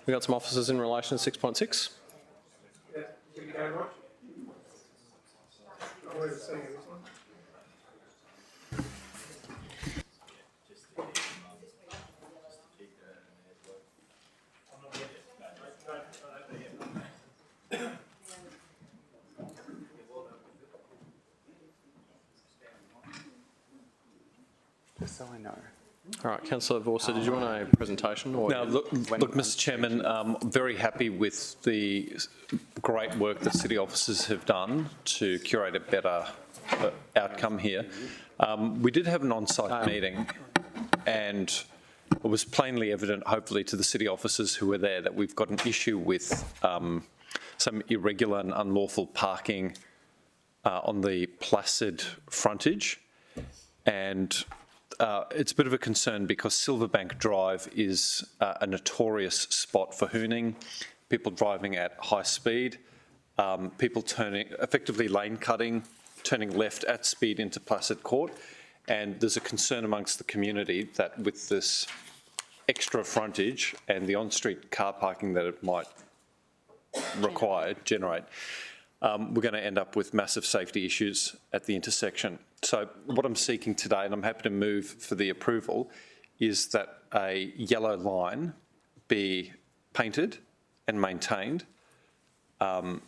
We got some officers in relation to 6.6. Yeah, keep going, Rog. Where's the second this one? Just so I know. All right, Councillor Vorster, did you want a presentation? Or No, look, Mr Chairman, I'm very happy with the great work that city officers have done to curate a better outcome here. We did have an on-site meeting, and it was plainly evident, hopefully, to the city officers who were there that we've got an issue with some irregular and unlawful parking on the Placid frontage. And it's a bit of a concern because Silverbank Drive is a notorious spot for hooning, people driving at high speed, people effectively lane cutting, turning left at speed into Placid Court. And there's a concern amongst the community that with this extra frontage and the on-street car parking that it might generate, we're going to end up with massive safety issues at the intersection. So what I'm seeking today, and I'm happy to move for the approval, is that a yellow line be painted and maintained at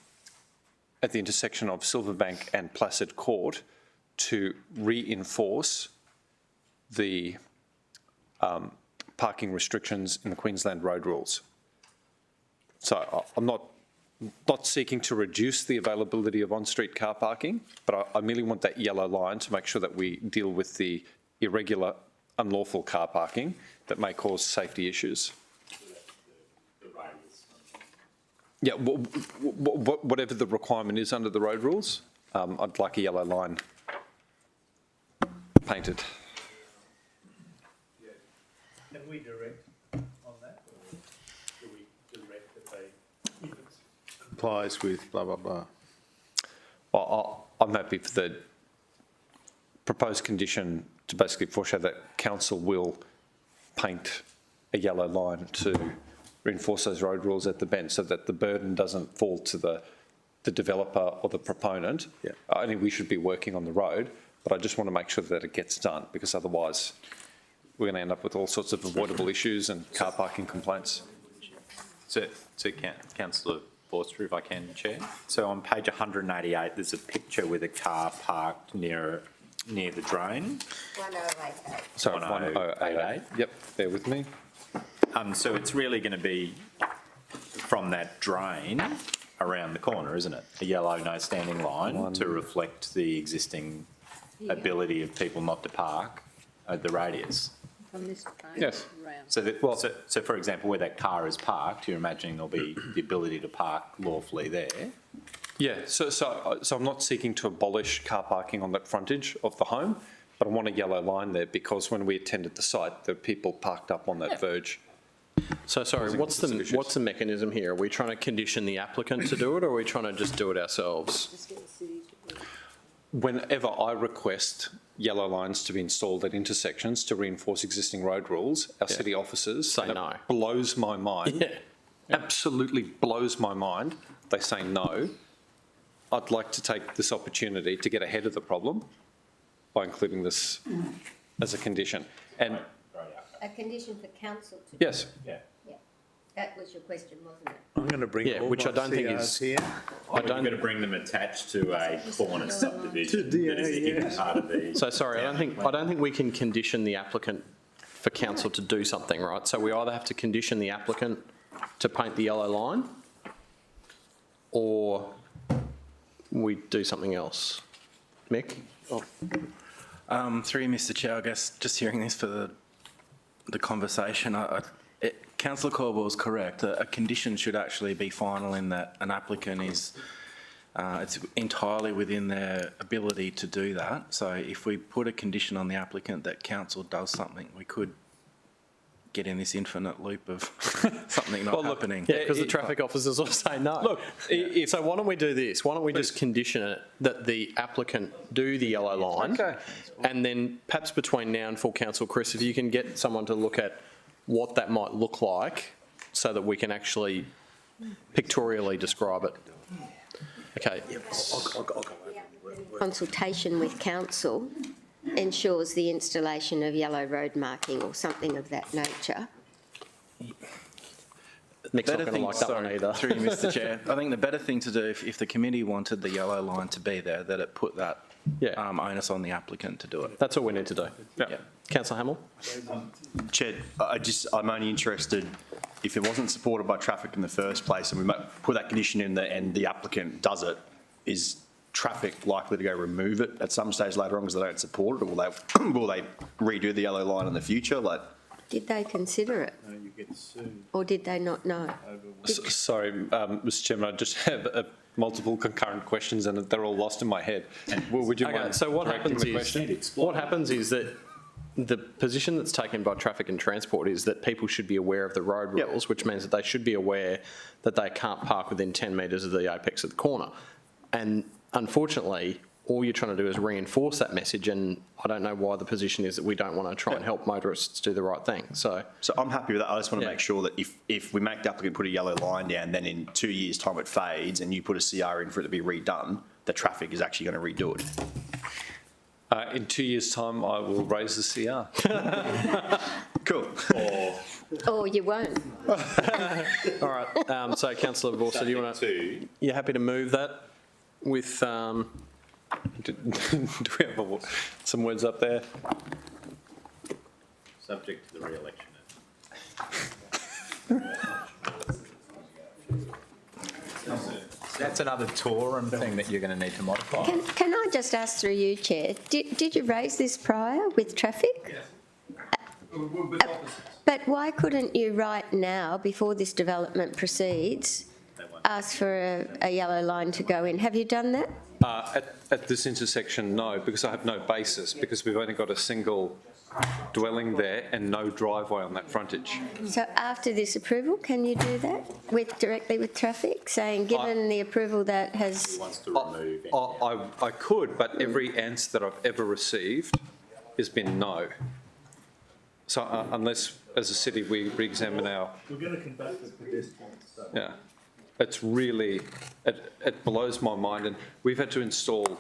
the intersection of Silverbank and Placid Court to reinforce the parking restrictions in the Queensland road rules. So I'm not seeking to reduce the availability of on-street car parking, but I merely want that yellow line to make sure that we deal with the irregular, unlawful car parking that may cause safety issues. Yeah, whatever the requirement is under the road rules, I'd like a yellow line painted. Yeah. Can we direct on that, or do we direct that they, if it's Complies with blah, blah, blah. Well, I'm happy for the proposed condition to basically foreshadow that council will paint a yellow line to reinforce those road rules at the bend so that the burden doesn't fall to the developer or the proponent. Yeah. I think we should be working on the road, but I just want to make sure that it gets done, because otherwise we're going to end up with all sorts of avoidable issues and car parking complaints. So Councillor Vorster, if I can, Chair. So on page 188, there's a picture with a car parked near the drain. 1088. Sorry, 1088. Yep, bear with me. So it's really going to be from that drain around the corner, isn't it? A yellow no standing line to reflect the existing ability of people not to park at the radius. From this train Yes. round. So for example, where that car is parked, you're imagining there'll be the ability to park lawfully there. Yeah, so I'm not seeking to abolish car parking on that frontage of the home, but I want a yellow line there because when we attended the site, there were people parked up on that verge. So sorry, what's the mechanism here? Are we trying to condition the applicant to do it, or are we trying to just do it ourselves? Just get the city to do it. Whenever I request yellow lines to be installed at intersections to reinforce existing road rules, our city officers say and it no. blows my mind. Yeah. Absolutely blows my mind. They say no. I'd like to take this opportunity to get ahead of the problem by including this as a condition. And A condition for council to do. yes, Yeah. That was your question, wasn't it? I'm going to bring Yeah, all which my I don't think CRs is- here. We're going to bring them attached to a corner subdivision Yeah, that is the hidden part of the... So sorry, I don't think we can condition the applicant for council to do something, right? So we either have to condition the applicant to paint the yellow line, or we do something else. Mick? Through you, Mr Chair, I guess just hearing this for the conversation, Councillor Corbell is correct. A condition should actually be final in that an applicant is, it's entirely within their ability to do that. So if we put a condition on the applicant that council does something, we could get in this infinite loop of something not happening. Yeah, because the traffic officers will say no. Look, So why don't we do this? Why don't we just condition it that the applicant do the yellow line? Okay. And then perhaps between now and full council, Chris, if you can get someone to look at what that might look like so that we can actually pictorially describe it. Okay. Consultation with council ensures the installation of yellow road marking or something of that nature. Nick's not going to like that one either. Through you, Mr Chair. I think the better thing to do, if the committee wanted the yellow line to be there, that it put that Yeah. onus on the applicant to do it. That's all we need to do. Yeah. Councillor Hamill? Chair, I'm only interested, if it wasn't supported by traffic in the first place and we put that condition in there and the applicant does it, is traffic likely to go remove it at some stage later on because they don't support it, or will they redo the yellow line in the future? Like, Did they consider it? No, you get sued Or did they not know? over. Sorry, Mr Chairman, I just have multiple concurrent questions and they're all lost in my head. Would you Okay, mind so what correcting happens the is, question? that the position that's taken by Traffic and Transport is that people should be aware of the road rules, which means that they should be aware that they can't park within 10 metres of the apex of the corner. And unfortunately, all you're trying to do is reinforce that message, and I don't know why the position is that we don't want to try and help motorists do the right thing. So I'm happy with that. I just want to Yeah. make sure that if we make the applicant put a yellow line down, then in 2 years' time it fades and you put a CR in for it to be redone, the traffic is actually going to redo it. In 2 years' time, I will raise the CR. Cool. Or you won't? all right, so Councillor Vorster, do you want to? You're happy to move that with? Do we have some words up there? Subject to the re-election. That's another Torum thing that you're going to need to modify. Can I just ask through you, Chair, did you raise this prior with traffic? But why couldn't you right now, before this development proceeds, ask for a yellow line to go in? Have you done that? At this intersection, no, because I have no basis, because we've only got a single dwelling there and no driveway on that frontage. So after this approval, can you do that directly with traffic, saying, given the approval that has... Wants to remove it. I could, but every answer that I've ever received has been no. So unless, as a city, we re-examine our, We're going to conduct the pedestrian stuff. yeah, it's really, it blows my mind. And we've had to install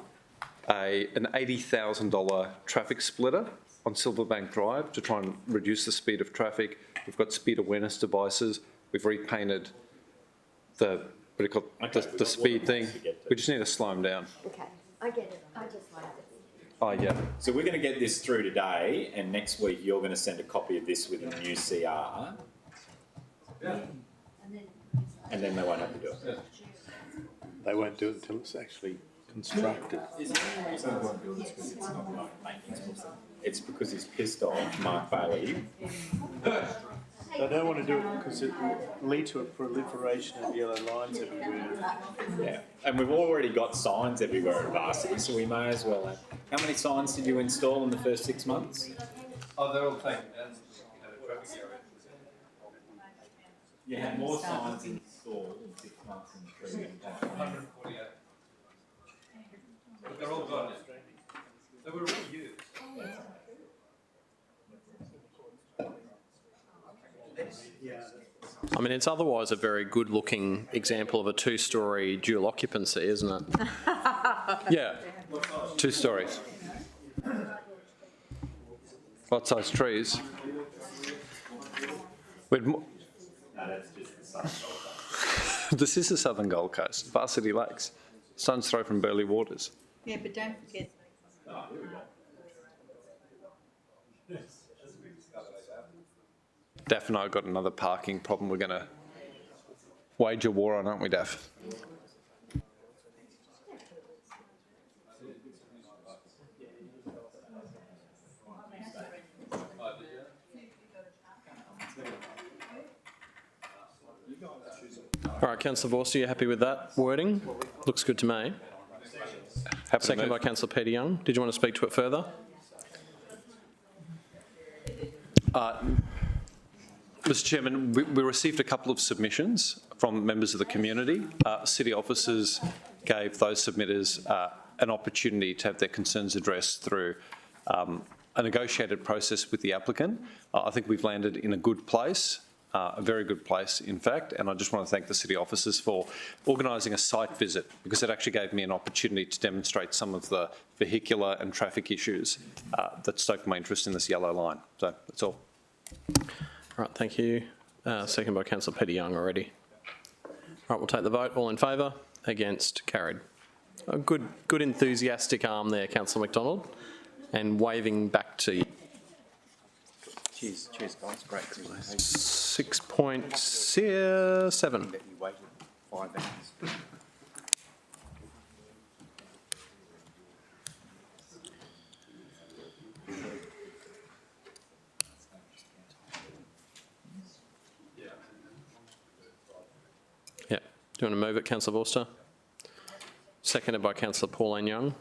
an $80,000 traffic splitter on Silverbank Drive to try and reduce the speed of traffic. We've got speed awareness devices. We've repainted the speed thing. We just need to slow them down. Okay, I get it. I just wondered. Oh, yeah. So we're going to get this through today, and next week you're going to send a copy of this with a new CR. And then they won't have to do it. They won't do it until it's actually constructed. It's because he's pissed off Mark Bailey. They don't want to do it because it will lead to a proliferation of yellow lines everywhere. Yeah, and we've already got signs everywhere at Varsity, so we may as well have. How many signs did you install in the first 6 months? Oh, they're all taken down. You had more signs installed in 6 months than the previous time. But they're all gone. They were all used. I mean, it's otherwise a very good-looking example of a two-storey dual occupancy, isn't it? Yeah, 2 stories. Lot-sized trees. This is the southern Gold Coast, Varsity Lakes, stone's throw from Burleigh Waters. Yeah, but don't forget. Daff and I have got another parking problem we're going to wage a war on, aren't we, Daff? All right, Councillor Vorster, you happy with that wording? Looks good to me. Happy to Second move. by Councillor Peter Young. Did you want to speak to it further? Mr Chairman, we received a couple of submissions from members of the community. City officers gave those submitters an opportunity to have their concerns addressed through a negotiated process with the applicant. I think we've landed in a good place. a very good place, in fact, and I just want to thank the city officers for organising a site visit, because it actually gave me an opportunity to demonstrate some of the vehicular and traffic issues that stoked my interest in this yellow line. So that's all. Right, thank you. Second by councillor Peter Young already. Right, we'll take the vote. All in favour? Against? Carried. A good enthusiastic arm there, councillor McDonald, and waving back to you. Cheers, guys. Great. 6.7. Yeah. Do you want to move it, councillor Vorster? Seconded by councillor Pauline Young.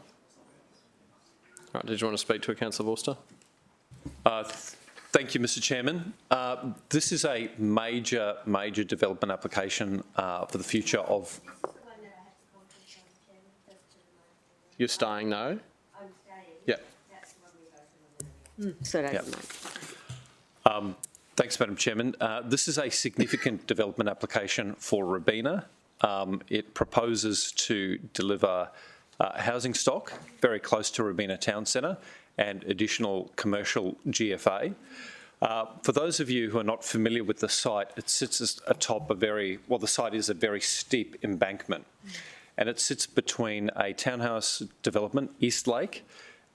Right, did you want to speak to it, councillor Vorster? Thank you, Mr Chairman. This is a major development application for the future of... You're staying, no? I'm staying. Yeah. That's when we go to So don't Yep. mind. Thanks, Madam Chairman. This is a significant development application for Robina. It proposes to deliver housing stock very close to Robina Town Centre and additional commercial GFA. For those of you who are not familiar with the site, it sits atop the site is a very steep embankment, and it sits between a townhouse development, Eastlake,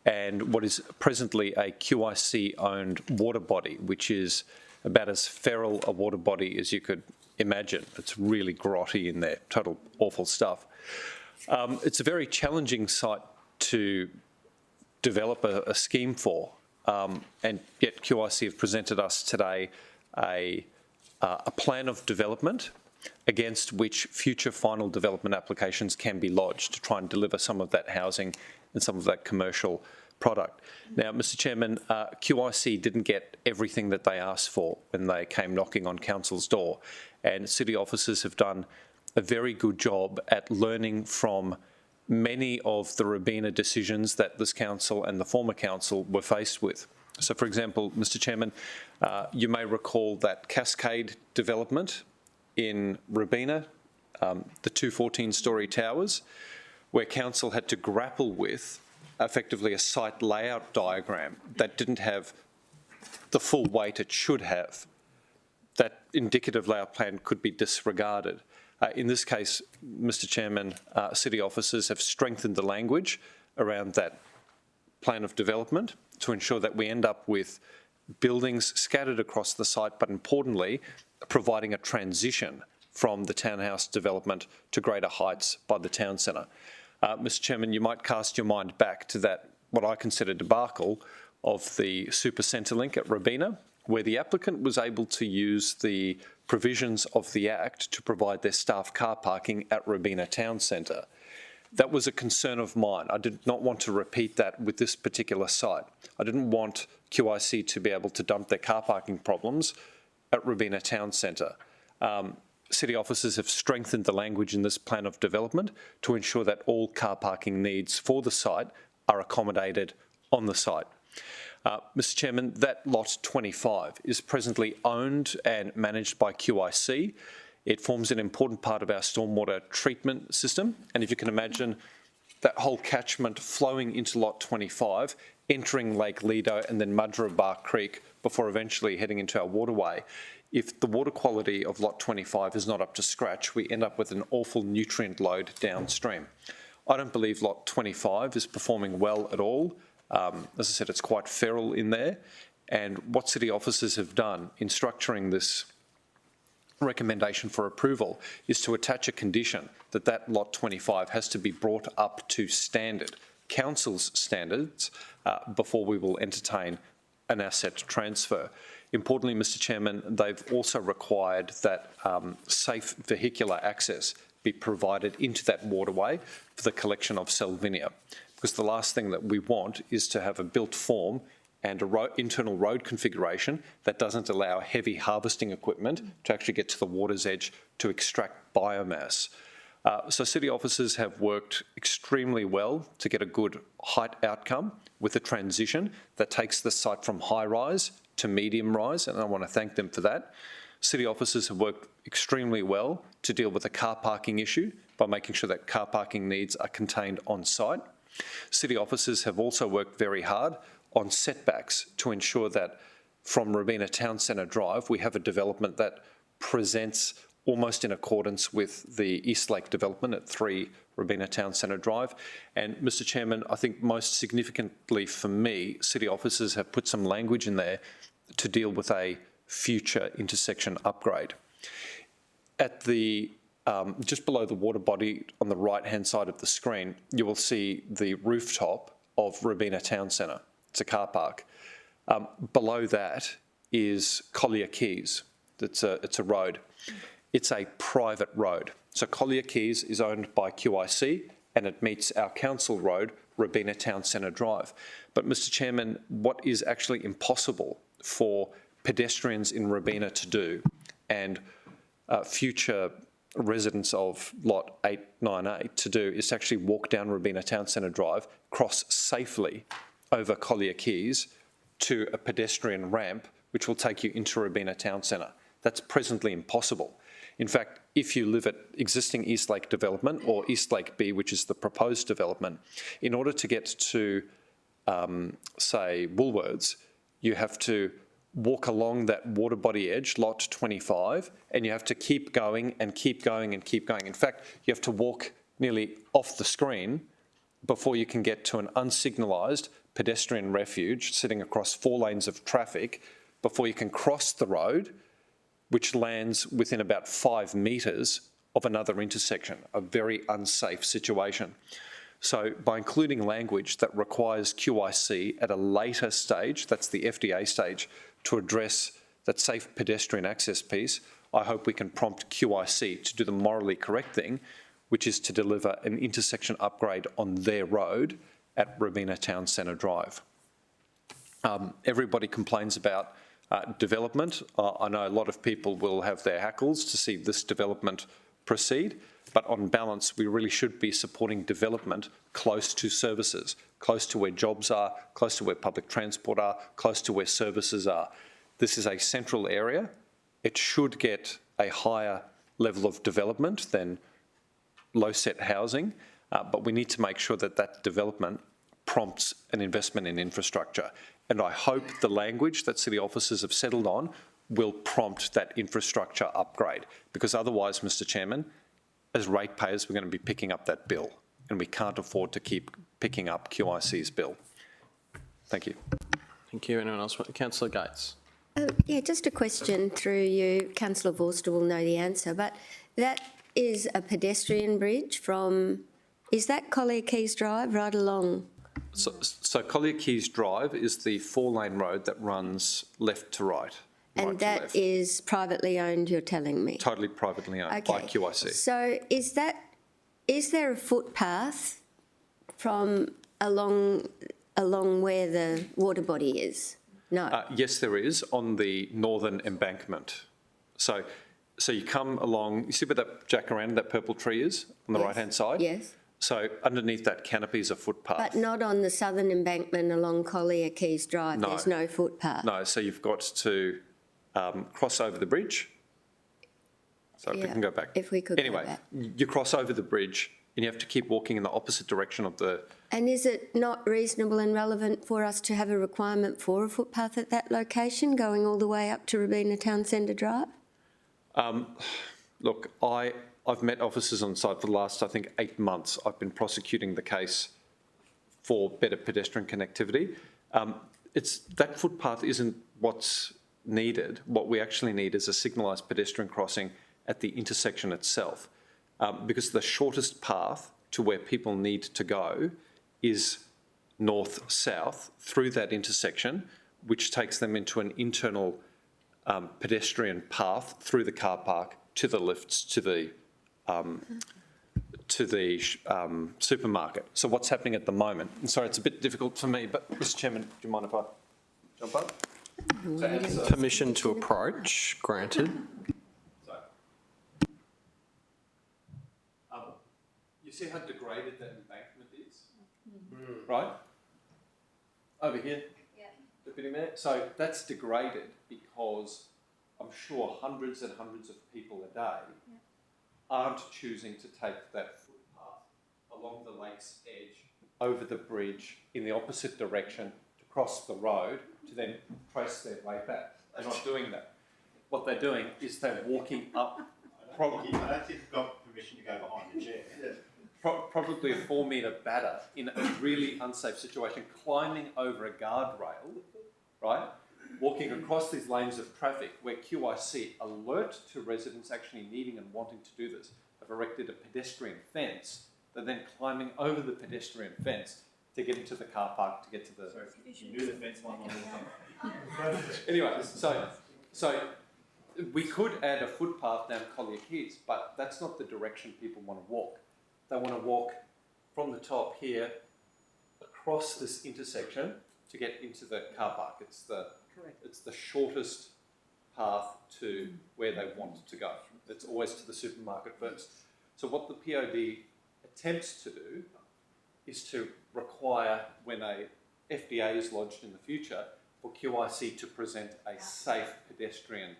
and what is presently a QIC-owned water body, which is about as feral a water body as you could imagine. It's really grotty in there, total awful stuff. It's a very challenging site to develop a scheme for, and yet QIC have presented us today a plan of development against which future final development applications can be lodged to try and deliver some of that housing and some of that commercial product. Now, Mr Chairman, QIC didn't get everything that they asked for when they came knocking on council's door, and city officers have done a very good job at learning from many of the Robina decisions that this council and the former council were faced with. So, for example, Mr Chairman, you may recall that Cascade development in Robina, the two 14-storey towers, where council had to grapple with effectively a site layout diagram that didn't have the full weight it should have. That indicative layout plan could be disregarded. In this case, Mr Chairman, city officers have strengthened the language around that plan of development to ensure that we end up with buildings scattered across the site, but importantly, providing a transition from the townhouse development to greater heights by the town centre. Mr Chairman, you might cast your mind back to that, what I consider debacle of the Super Centrelink at Robina, where the applicant was able to use the provisions of the Act to provide their staff car parking at Robina Town Centre. That was a concern of mine. I did not want to repeat that with this particular site. I didn't want QIC to be able to dump their car parking problems at Robina Town Centre. City officers have strengthened the language in this plan of development to ensure that all car parking needs for the site are accommodated on the site. Mr Chairman, that lot 25 is presently owned and managed by QIC. It forms an important part of our stormwater treatment system, and if you can imagine that whole catchment flowing into lot 25, entering Lake Lido and then Mudgeeraba Creek before eventually heading into our waterway. If the water quality of lot 25 is not up to scratch, we end up with an awful nutrient load downstream. I don't believe lot 25 is performing well at all. As I said, it's quite feral in there. And what city officers have done in structuring this recommendation for approval is to attach a condition that that lot 25 has to be brought up to standard, council's standards, before we will entertain an asset transfer. Importantly, Mr Chairman, they've also required that safe vehicular access be provided into that waterway for the collection of salvinia. Because the last thing that we want is to have a built form and an internal road configuration that doesn't allow heavy harvesting equipment to actually get to the water's edge to extract biomass. So city officers have worked extremely well to get a good height outcome with a transition that takes the site from high rise to medium rise, and I want to thank them for that. city officers have worked extremely well to deal with the car parking issue by making sure that car parking needs are contained on site. City officers have also worked very hard on setbacks to ensure that from Robina Town Centre Drive, we have a development that presents almost in accordance with the Eastlake development at 3 Robina Town Centre Drive. And Mr Chairman, I think most significantly for me, city officers have put some language in there to deal with a future intersection upgrade. At the just below the water body on the right-hand side of the screen, you will see the rooftop of Robina Town Centre. It's a car park. Below that is Collier Quays. It's a road. It's a private road. So Collier Quays is owned by QIC and it meets our council road, Robina Town Centre Drive. But Mr Chairman, what is actually impossible for pedestrians in Robina to do, and future residents of lot 898 to do, is to actually walk down Robina Town Centre Drive, cross safely over Collier Quays to a pedestrian ramp which will take you into Robina Town Centre. That's presently impossible. In fact, if you live at existing Eastlake development or Eastlake B, which is the proposed development, in order to get to, say, Woolworths, you have to walk along that water body edge, lot 25, and you have to keep going and keep going and keep going. In fact, you have to walk nearly off the screen before you can get to an unsignalised pedestrian refuge sitting across 4 lanes of traffic before you can cross the road, which lands within about 5 metres of another intersection, a very unsafe situation. So by including language that requires QIC at a later stage, that's the FDA stage, to address that safe pedestrian access piece, I hope we can prompt QIC to do the morally correct thing, which is to deliver an intersection upgrade on their road at Robina Town Centre Drive. Everybody complains about development. I know a lot of people will have their hackles to see this development proceed, but on balance, we really should be supporting development close to services, close to where jobs are, close to where public transport are, close to where services are. This is a central area. It should get a higher level of development than low-set housing, but we need to make sure that that development prompts an investment in infrastructure. And I hope the language that city officers have settled on will prompt that infrastructure upgrade, because otherwise, Mr Chairman, as ratepayers, we're going to be picking up that bill, and we can't afford to keep picking up QIC's bill. Thank you. Thank you. Anyone else? Councillor Gates. Yeah, just a question through you. Councillor Vorster will know the answer, but that is a pedestrian bridge from, is that Collier Quays Drive right along? So Collier Quays Drive is the 4-lane road that runs left to right. And that is privately owned, you're telling me? Totally privately owned by QIC. So is there a footpath from along where the water body is? No. Yes, there is, on the northern embankment. So you come along, you see where that jacaranda, that purple tree is on the right-hand side? Yes. So underneath that canopy is a footpath. But not on the southern embankment along Collier Quays Drive, No. There's no footpath? No, so you've got to cross over the bridge. So if we can go back. If we could go Anyway, back. you cross over the bridge and you have to keep walking in the opposite direction of the... And is it not reasonable and relevant for us to have a requirement for a footpath at that location, going all the way up to Robina Town Centre Drive? Look, I've met officers on site for the last, I think, 8 months. I've been prosecuting the case for better pedestrian connectivity. That footpath isn't what's needed. What we actually need is a signalised pedestrian crossing at the intersection itself, because the shortest path to where people need to go is north-south through that intersection, which takes them into an internal pedestrian path through the car park to the lifts to the supermarket. So what's happening at the moment? And sorry, it's a bit difficult for me, but Mr Chairman, do you mind if I jump up? Permission to approach granted. You see how degraded that embankment is? Right? Over here? Yeah. Deputy Mayor? So that's degraded because I'm sure hundreds and hundreds of people a day aren't choosing to take that footpath along the lake's edge, over the bridge, in the opposite direction, to cross the road, to then trace their way back. They're not doing that. What they're doing is they're walking up, probably got permission to go behind the chair. probably a 4 metre batter in a really unsafe situation, climbing over a guardrail, right? Walking across these lanes of traffic where QIC, alert to residents actually needing and wanting to do this, have erected a pedestrian fence. They're then climbing over the pedestrian fence to get into the car park, to get to the... Sorry, you knew the fence line on Anyway, so we could add a footpath down Collier Keys, but that's not the direction people want to walk. They want to walk from the top here across this intersection to get into the car park. It's the shortest path to where they want to go. It's always to the supermarket first. So what the POD attempts to do is to require, when a FDA is lodged in the future, for QIC to present a safe pedestrian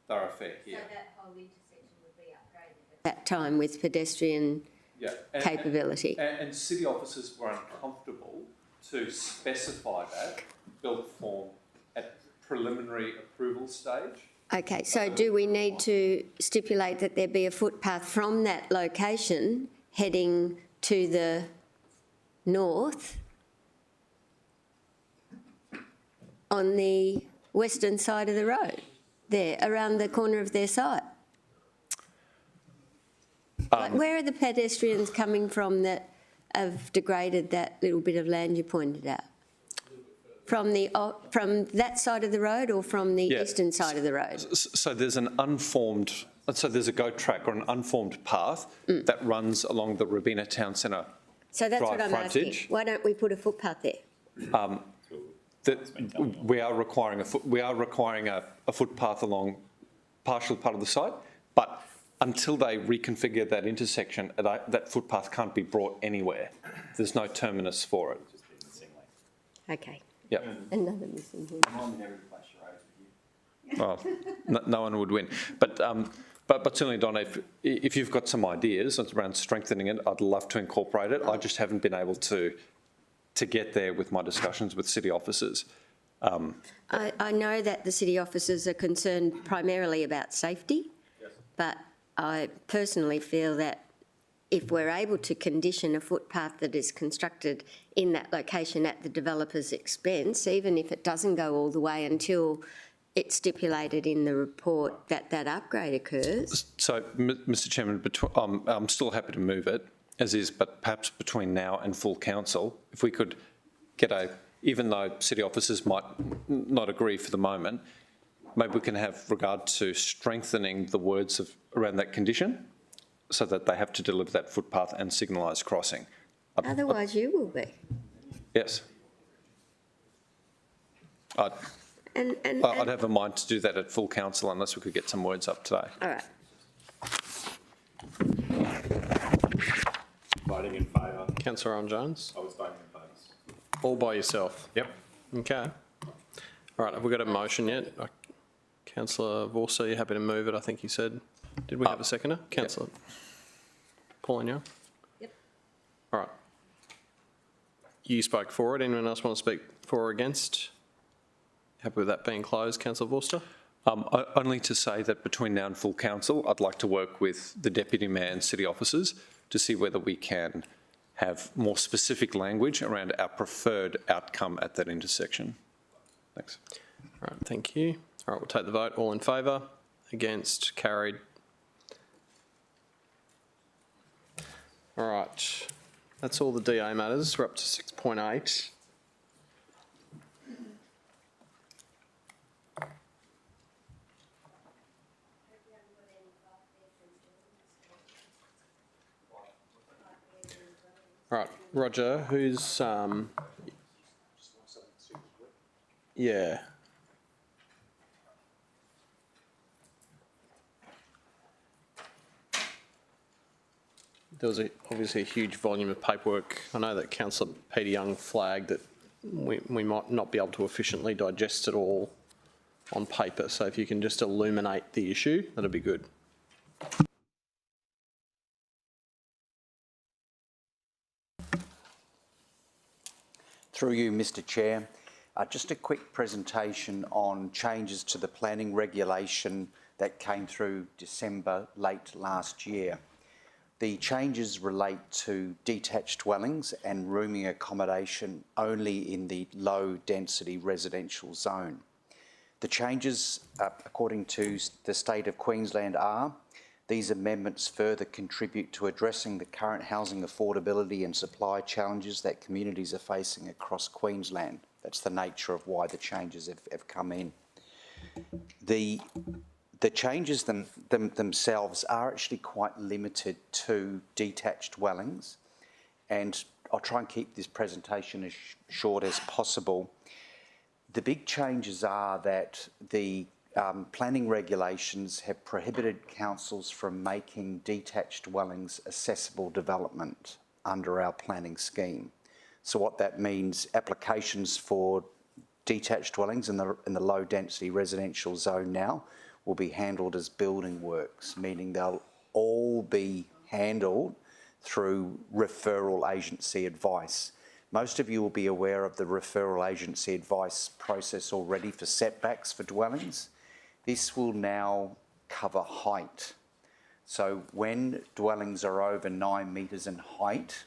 thoroughfare here. So that whole intersection would be upgraded at that time with pedestrian Yeah, capability. And city officers were uncomfortable to specify that built form at preliminary approval stage. Okay, so do we need to stipulate that there be a footpath from that location heading to the north on the western side of the road, there, around the corner of their site? Like, where are the pedestrians coming from that have degraded that little bit of land you pointed out? From that side of the road or from the Yeah. eastern side of the road? So there's there's a goat track or an unformed path that runs along the Robina Town Centre. So that's what drive I'm asking. frontage. Why don't we put a footpath there? We are requiring a footpath along partial part of the site, but until they reconfigure that intersection, that footpath can't be brought anywhere. There's no terminus for it. Okay. Yep. Another missing hood. Well, no one would win. But certainly, Donna, if you've got some ideas around strengthening it, I'd love to incorporate it. I just haven't been able to get there with my discussions with city officers. I know that the city officers are concerned primarily about safety, but I personally feel that if we're able to condition a footpath that is constructed in that location at the developer's expense, even if it doesn't go all the way until it's stipulated in the report that that upgrade occurs. So, Mr Chairman, I'm still happy to move it as is, but perhaps between now and full council, if we could get even though city officers might not agree for the moment, maybe we can have regard to strengthening the words around that condition so that they have to deliver that footpath and signalised crossing. Otherwise you will be. Yes. I'd have a mind to do that at full council unless we could get some words up today. All right. Voting in favour. Councillor Owen Jones, I was voting in favour. all by yourself? Yep. Okay. All right, have we got a motion yet? Councillor Vorster, you happy to move it, I think you said. Did we have a seconder? Councillor Pauline Young? Yep. All right. You spoke for it. Anyone else want to speak for or against? Happy with that being closed, Councillor Vorster? Only to say that between now and full council, I'd like to work with the Deputy Mayor and city officers to see whether we can have more specific language around our preferred outcome at that intersection. Thanks. All right, thank you. All right, we'll take the vote. All in favour? Against? Carried. All right, that's all the DA matters. We're up to 6.8. All right, Roger, who's, yeah. There was obviously a huge volume of paperwork. I know that Councillor Peter Young flagged that we might not be able to efficiently digest it all on paper. So if you can just illuminate the issue, that'd be good. Through you, Mr Chair, just a quick presentation on changes to the planning regulation that came through December late last year. The changes relate to detached dwellings and rooming accommodation only in the low-density residential zone. The changes, according to the State of Queensland, are these amendments further contribute to addressing the current housing affordability and supply challenges that communities are facing across Queensland. That's the nature of why the changes have come in. The changes themselves are actually quite limited to detached dwellings, and I'll try and keep this presentation as short as possible. The big changes are that the planning regulations have prohibited councils from making detached dwellings accessible development under our planning scheme. So what that means, applications for detached dwellings in the low density residential zone now will be handled as building works, meaning they'll all be handled through referral agency advice. Most of you will be aware of the referral agency advice process already for setbacks for dwellings. This will now cover height. So when dwellings are over 9 metres in height,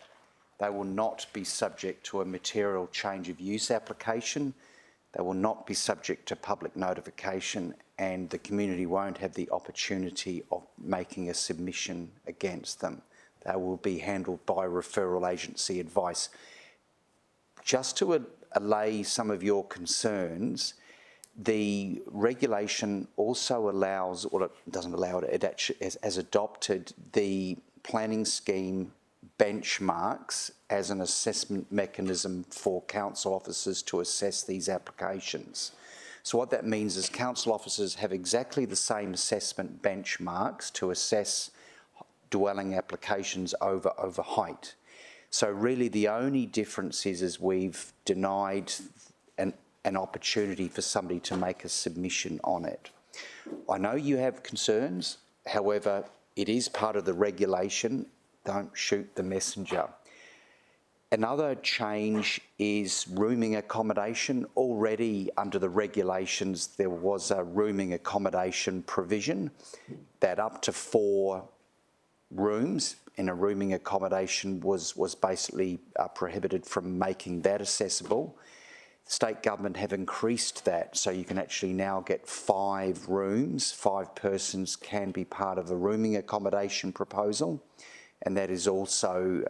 they will not be subject to a material change of use application. They will not be subject to public notification, and the community won't have the opportunity of making a submission against them. They will be handled by referral agency advice. Just to allay some of your concerns, the regulation also allows, or it doesn't allow it, it actually has adopted the planning scheme benchmarks as an assessment mechanism for council officers to assess these applications. So what that means is council officers have exactly the same assessment benchmarks to assess dwelling applications over height. So really the only difference is we've denied an opportunity for somebody to make a submission on it. I know you have concerns, however, it is part of the regulation. Don't shoot the messenger. Another change is rooming accommodation. Already under the regulations, there was a rooming accommodation provision that up to 4 rooms in a rooming accommodation was basically prohibited from making that accessible. The state government have increased that, so you can actually now get 5 rooms, 5 persons can be part of a rooming accommodation proposal, and that is also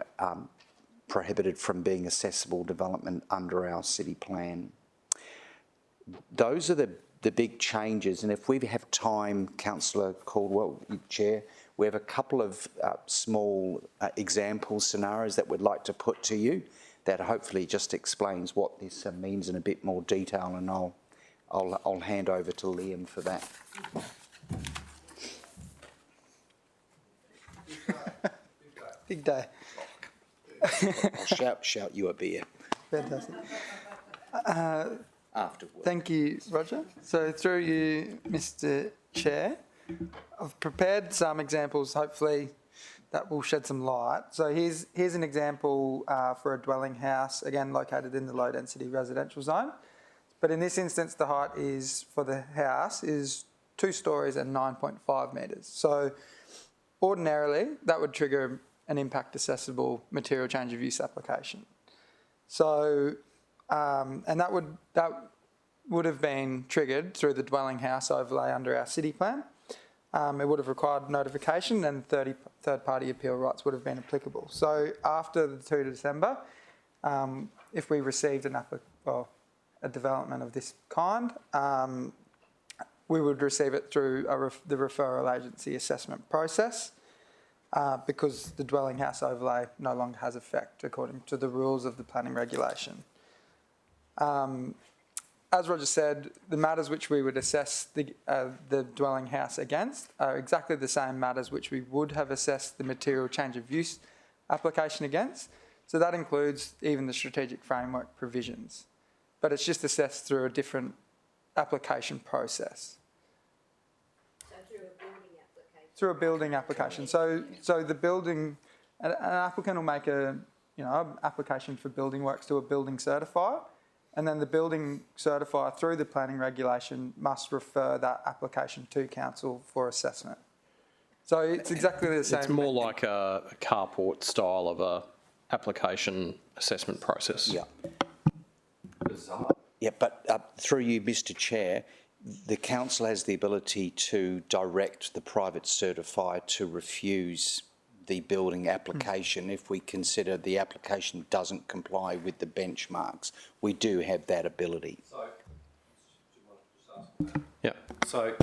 prohibited from being accessible development under our city plan. Those are the big changes, and if we have time, Councillor Caldwell, Chair, we have a couple of small example scenarios that we'd like to put to you that hopefully just explains what this means in a bit more detail, and I'll hand over to Liam for that. Big day. I'll shout you a beer Fantastic. afterwards. Thank you, Roger. So through you, Mr. Chair, I've prepared some examples, hopefully that will shed some light. So here's an example for a dwelling house, again located in the low density residential zone. But in this instance, the height is for the house is 2 stories and 9.5 metres. So ordinarily, that would trigger an impact accessible material change of use application. So, and that would have been triggered through the dwelling house overlay under our city plan. It would have required notification, and third-party appeal rights would have been applicable. So after the 2 December, if we received a development of this kind, we would receive it through the referral agency assessment process, because the dwelling house overlay no longer has effect according to the rules of the planning regulation. As Roger said, the matters which we would assess the dwelling house against are exactly the same matters which we would have assessed the material change of use application against. So that includes even the strategic framework provisions. But it's just assessed through a different application process. Through a building application. So the building, an applicant will make application for building works to a building certifier, and then the building certifier through the planning regulation must refer that application to council for assessment. So it's exactly the same. It's more like a carport style of a application assessment process. Yeah. Yeah, but through you, Mr Chair, the council has the ability to direct the private certifier to refuse the building application if we consider the application doesn't comply with the benchmarks. We do have that ability. Yeah. So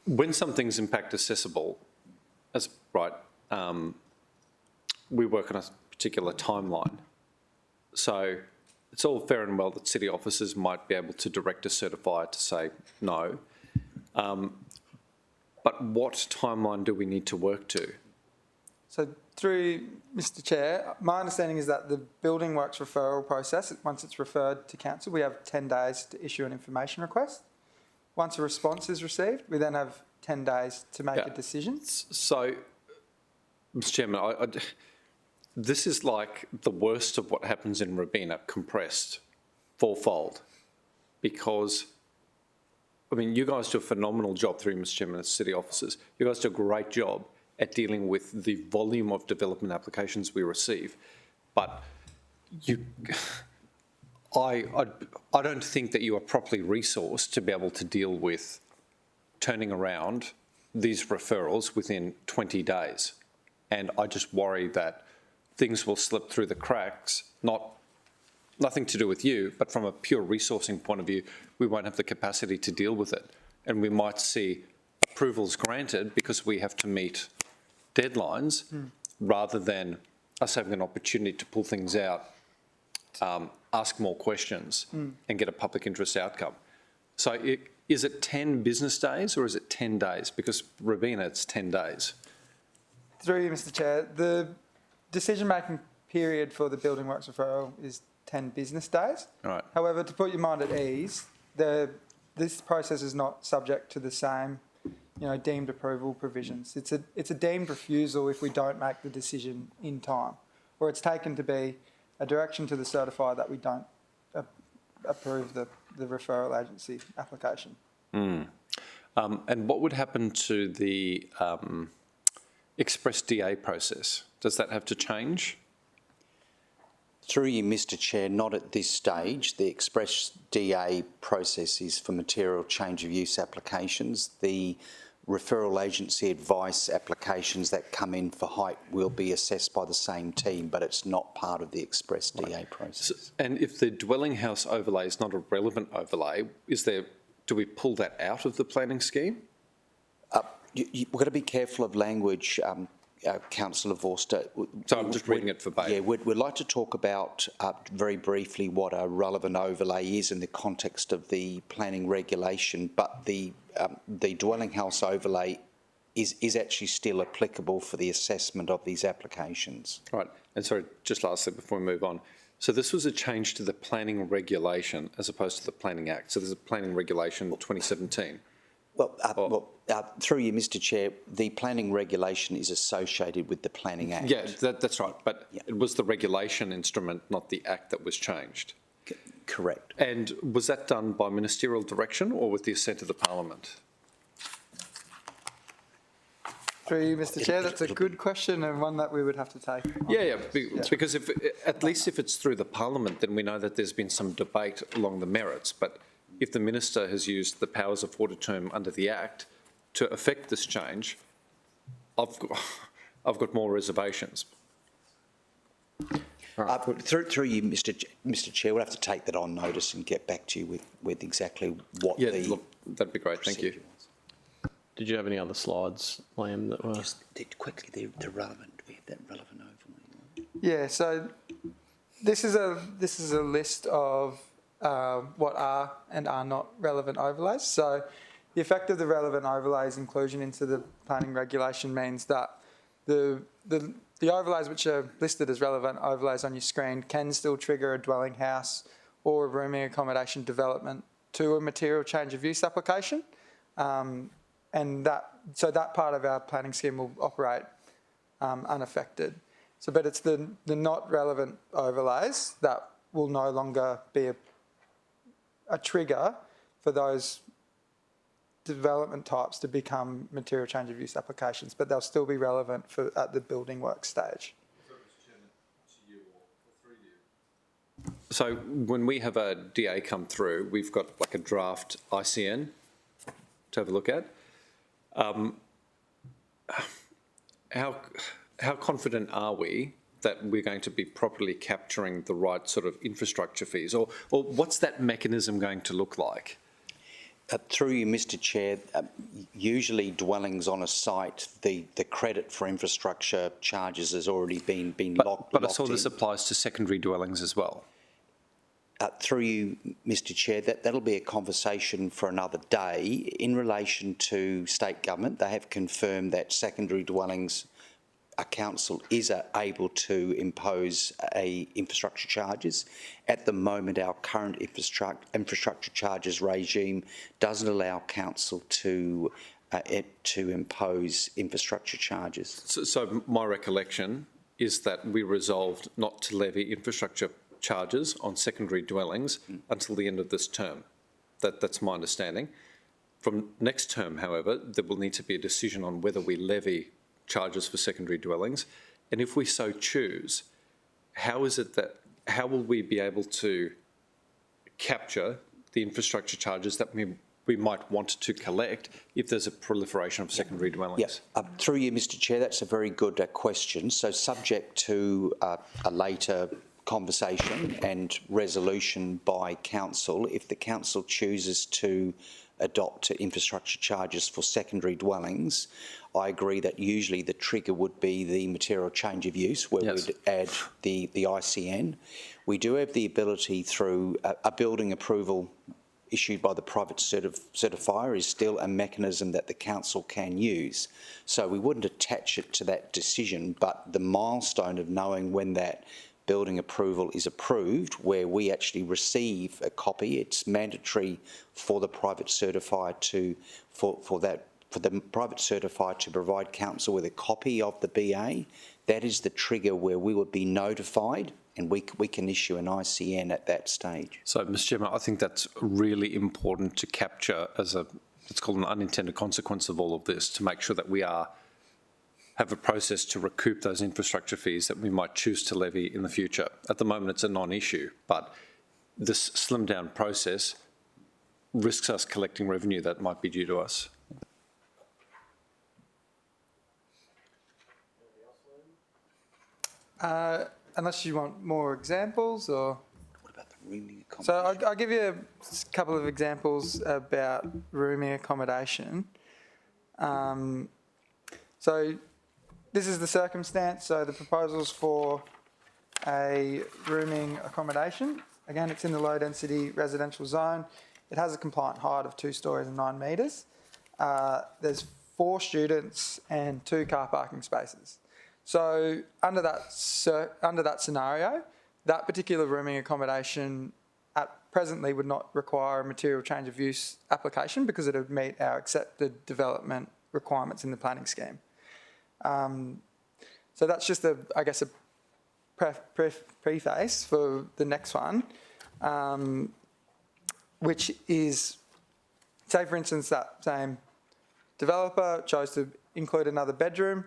when something's impact accessible, we work on a particular timeline. So it's all fair and well that city officers might be able to direct a certifier to say no. But what timeline do we need to work to? So through Mr Chair, my understanding is that the building works referral process, once it's referred to council, we have 10 days to issue an information request. Once a response is received, we then have 10 days to make a decision. So, Mr Chairman, this is like the worst of what happens in Robina compressed fourfold, because, I mean, you guys do a phenomenal job through Mr Chairman as city officers. You guys do a great job at dealing with the volume of development applications we receive, but I don't think that you are properly resourced to be able to deal with turning around these referrals within 20 days. And I just worry that things will slip through the cracks, nothing to do with you, but from a pure resourcing point of view, we won't have the capacity to deal with it. And we might see approvals granted because we have to meet deadlines rather than us having an opportunity to pull things out, ask more questions and get a public interest outcome. So is it 10 business days or is it 10 days? Because Robina, it's 10 days. Through you, Mr Chair, the decision-making period for the building works referral is 10 business days. Right. However, to put your mind at ease, this process is not subject to the same, deemed approval provisions. It's a deemed refusal if we don't make the decision in time, or it's taken to be a direction to the certifier that we don't approve the referral agency application. And what would happen to the Express DA process? Does that have to change? Through you, Mr Chair, not at this stage. The Express DA process is for material change of use applications. The referral agency advice applications that come in for height will be assessed by the same team, but it's not part of the Express DA process. And if the dwelling house overlay is not a relevant overlay, do we pull that out of the planning scheme? We've got to be careful of language, Councillor Vorster. So I'm just reading it verbatim. Yeah, we'd like to talk about very briefly what a relevant overlay is in the context of the planning regulation, but the dwelling house overlay is actually still applicable for the assessment of these applications. Right, and sorry, just lastly before we move on. So this was a change to the planning regulation as opposed to the Planning Act. So there's a planning regulation 2017. Through you, Mr Chair, the planning regulation is associated with the Planning Act. Yeah, that's right. But it was the regulation instrument, not the act, that was changed. Correct. And was that done by ministerial direction or with the assent of the Parliament? Through you, Mr Chair, that's a good question and one that we would have to take. Because at least if it's through the Parliament, then we know that there's been some debate along the merits. But if the Minister has used the powers of order term under the Act to effect this change, I've got more reservations. Through you, Mr Chair, we'll have to take that on notice and get back to you with exactly what that'd be great, thank you. Did you have any other slides, Liam, that were... Just quickly, they're relevant. We have that relevant overlay. Yeah, so this is a list of what are and are not relevant overlays. So the effect of the relevant overlays inclusion into the planning regulation means that the overlays which are listed as relevant overlays on your screen can still trigger a dwelling house or a rooming accommodation development to a material change of use application. And that part of our planning scheme will operate unaffected. So, but it's the not relevant overlays that will no longer be a trigger for those development types to become material change of use applications, but they'll still be relevant at the building work stage. So when we have a DA come through, we've got like a draft ICN to have a look at. How confident are we that we're going to be properly capturing the right sort of infrastructure fees, or what's that mechanism going to look like? Through you, Mr Chair, usually dwellings on a site, the credit for infrastructure charges has already been locked in. But I saw this applies to secondary dwellings as well. Through you, Mr Chair, that'll be a conversation for another day. In relation to state government, they have confirmed that secondary dwellings, a council is able to impose infrastructure charges. At the moment, our current infrastructure charges regime doesn't allow council to impose infrastructure charges. So my recollection is that we resolved not to levy infrastructure charges on secondary dwellings until the end of this term. That's my understanding. From next term, however, there will need to be a decision on whether we levy charges for secondary dwellings, and if we so choose, how will we be able to capture the infrastructure charges that we might want to collect if there's a proliferation of secondary dwellings? Yeah. Through you, Mr Chair, that's a very good question. So subject to a later conversation and resolution by council, if the council chooses to adopt infrastructure charges for secondary dwellings, I agree that usually the trigger would be the material change of use, where Yes. we'd add the ICN. We do have the ability through a building approval issued by the private certifier is still a mechanism that the council can use. So we wouldn't attach it to that decision, but the milestone of knowing when that building approval is approved, where we actually receive a copy, it's mandatory for the private certifier for the private certifier to provide council with a copy of the BA. That is the trigger where we would be notified, and we can issue an ICN at that stage. So, Mr Chairman, I think that's really important to capture as it's called an unintended consequence of all of this, to make sure that we have a process to recoup those infrastructure fees that we might choose to levy in the future. At the moment, it's a non-issue, but this slimmed down process risks us collecting revenue that might be due to us. Unless you want more examples, or... What about the rooming accommodation? So I'll give you a couple of examples about rooming accommodation. So this is the circumstance. So the proposal's for a rooming accommodation. Again, it's in the low density residential zone. It has a compliant height of 2 stories and 9 metres. There's 4 students and 2 car parking spaces. So under that scenario, that particular rooming accommodation presently would not require a material change of use application because it would meet our accepted development requirements in the planning scheme. So that's just a preface for the next one, which is, say for instance, that same developer chose to include another bedroom,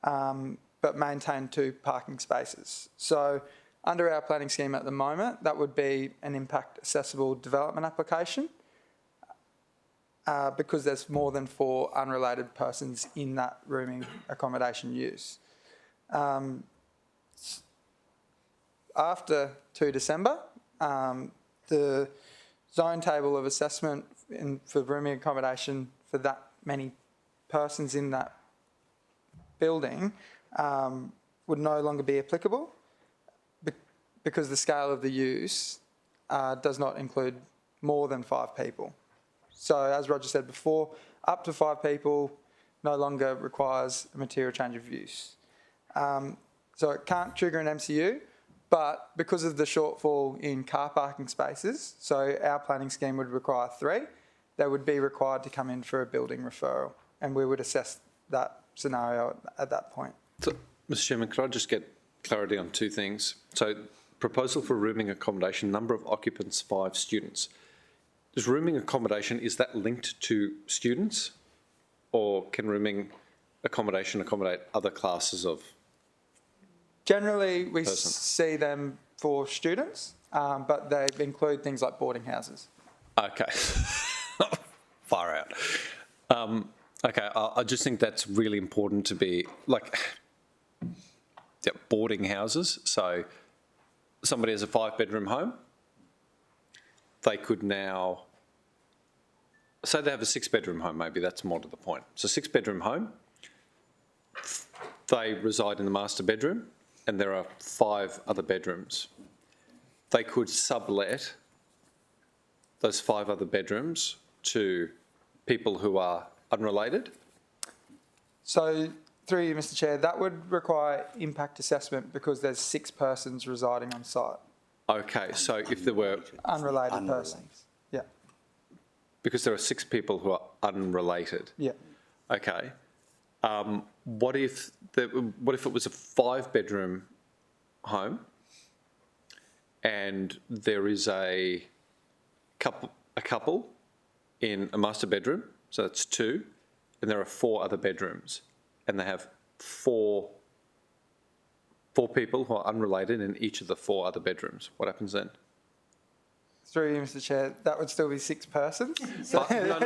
but maintain 2 parking spaces. So under our planning scheme at the moment, that would be an impact accessible development application, because there's more than 4 unrelated persons in that rooming accommodation use. After 2 December, the zone table of assessment for rooming accommodation for that many persons in that building would no longer be applicable because the scale of the use does not include more than 5 people. So as Roger said before, up to 5 people no longer requires a material change of use. So it can't trigger an MCU, But because of the shortfall in car parking spaces, so our planning scheme would require 3, they would be required to come in for a building referral, and we would assess that scenario at that point. So, Mr Chairman, could I just get clarity on 2 things? So, proposal for rooming accommodation, number of occupants, 5 students. Is rooming accommodation, is that linked to students? Or can rooming accommodation accommodate other classes of? Generally, we Person. see them for students, but they include things like boarding houses. Okay. Far out. Okay, I just think that's really important to be, like, yeah, boarding houses. So somebody has a 5-bedroom home, they could now, say they have a 6-bedroom home, maybe that's more to the point. So 6-bedroom home, they reside in the master bedroom, and there are 5 other bedrooms. They could sublet those 5 other bedrooms to people who are unrelated. So, through you, Mr Chair, that would require impact assessment because there's 6 persons residing on site, Okay, so if there were, unrelated persons. Yeah, because there are 6 people who are unrelated. yeah. Okay. What if it was a 5-bedroom home and there is a couple in a master bedroom, so that's 2, and there are 4 other bedrooms, and they have 4 people who are unrelated in each of the 4 other bedrooms. What happens then? Through you, Mr Chair, that would still be 6 persons. But, no,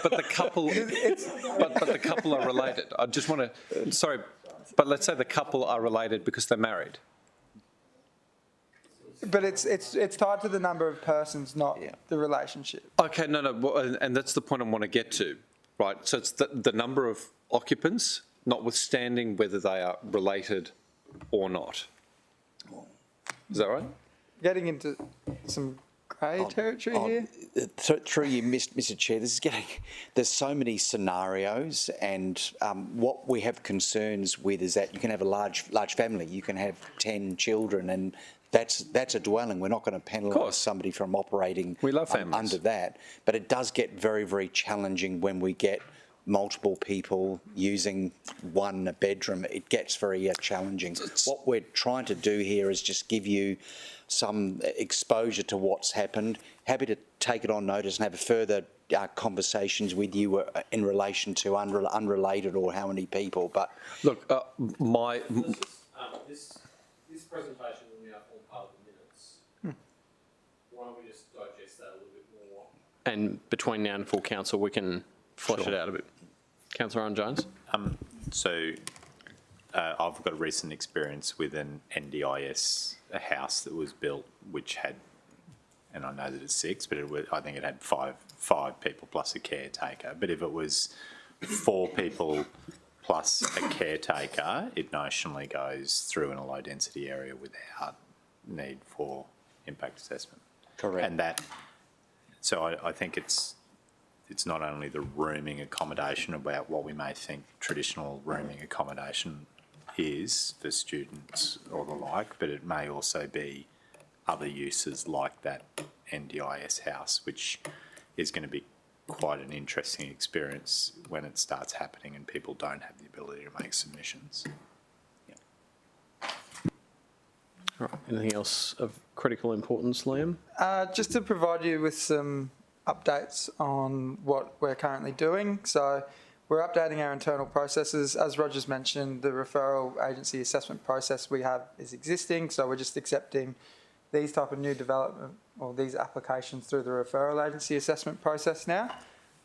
but the couple, but the couple are related. I just want to, sorry, but let's say the couple are related because they're married. But it's tied to the number of persons, not the relationship. Okay, well, and that's the point I want to get to, right? So it's the number of occupants, notwithstanding whether they are related or not. Is that right? Getting into some grey territory here. Through you, Mr Chair, there's so many scenarios, and what we have concerns with is that you can have a large family, you can have 10 children, and that's a dwelling. We're not going to penalise somebody from operating We love families. under that, but it does get very, very challenging when we get multiple people using one bedroom. It gets very challenging. What we're trying to do here is just give you some exposure to what's happened. Happy to take it on notice and have further conversations with you in relation to unrelated or how many people. But look, This presentation will now form part of the minutes. Why don't we just digest that a little bit more? And between now and full council, we can flesh it out a bit. Councillor Owen Jones? I've got a recent experience with an NDIS, a house that was built which had, and I know that it's 6, but I think it had five people plus a caretaker. But if it was 4 people plus a caretaker, it notionally goes through in a low density area without need for impact assessment. Correct. And so I think it's not only the rooming accommodation about what we may think traditional rooming accommodation is for students or the like, but it may also be other uses like that NDIS house, which is going to be quite an interesting experience when it starts happening and people don't have the ability to make submissions. All right. Anything else of critical importance, Liam? Just to provide you with some updates on what we're currently doing. So we're updating our internal processes. As Roger's mentioned, the referral agency assessment process we have is existing, so we're just accepting these type of new development or these applications through the referral agency assessment process now.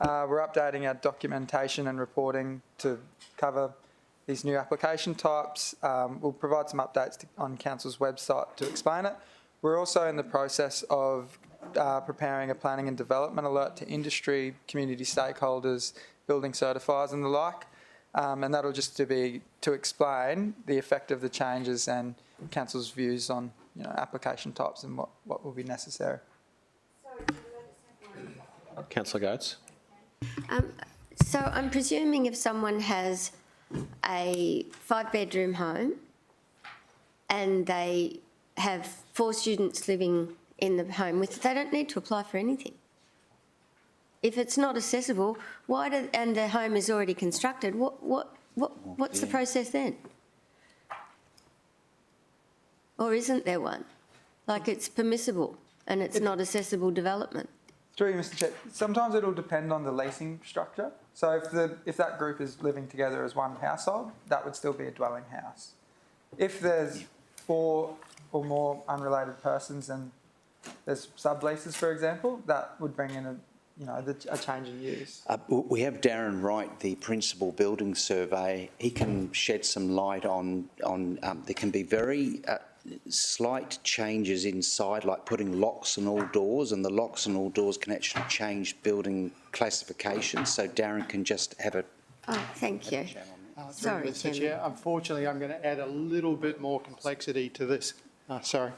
We're updating our documentation and reporting to cover these new application types. We'll provide some updates on Council's website to explain it. We're also in the process of preparing a planning and development alert to industry, community stakeholders, building certifiers and the like. And that'll just to explain the effect of the changes and Council's views on application types and what will be necessary. Councillor Gates? So I'm presuming if someone has a 5-bedroom home and they have 4 students living in the home with, they don't need to apply for anything. If it's not accessible, and the home is already constructed, what's the process then? Or isn't there one? Like it's permissible and it's not accessible development. Through you, Mr Chair, sometimes it'll depend on the leasing structure. So if that group is living together as one household, that would still be a dwelling house. If there's 4 or more unrelated persons and there's subleases, for example, that would bring in a change in use. We have Darren Wright, the principal building survey. He can shed some light on there can be very slight changes inside, like putting locks on all doors, and the locks on all doors can actually change building classification. So Darren can just have a... Oh, thank you. Sorry, Mr. Chairman. Chair, unfortunately, I'm going to add a little bit more complexity to this. So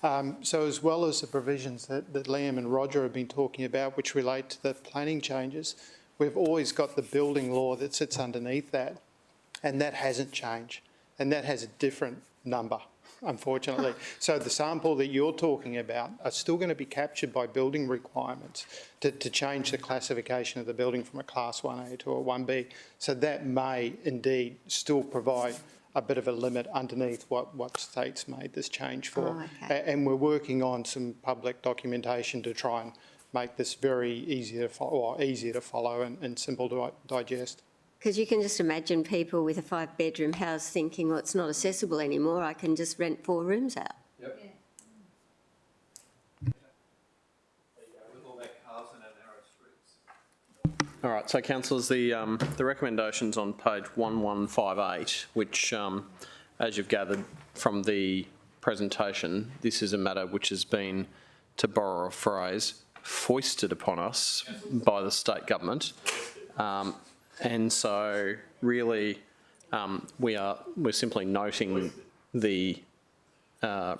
as well as the provisions that Liam and Roger have been talking about, which relate to the planning changes, we've always got the building law that sits underneath that, and that hasn't changed, and that has a different number, unfortunately. So the sample that you're talking about are still going to be captured by building requirements to change the classification of the building from a Class 1A to a 1B. So that may indeed still provide a bit of a limit underneath what states made this change for. Oh, okay. And we're working on some public documentation to try and make this very easy to follow and simple to digest. Because you can just imagine people with a 5-bedroom house thinking, well, it's not accessible anymore, I can just rent 4 rooms out. Yep. All right, so councillors, the recommendations on page 1158, which, as you've gathered from the presentation, this is a matter which has been, to borrow a phrase, foisted upon us by the state government. And so really we're simply noting the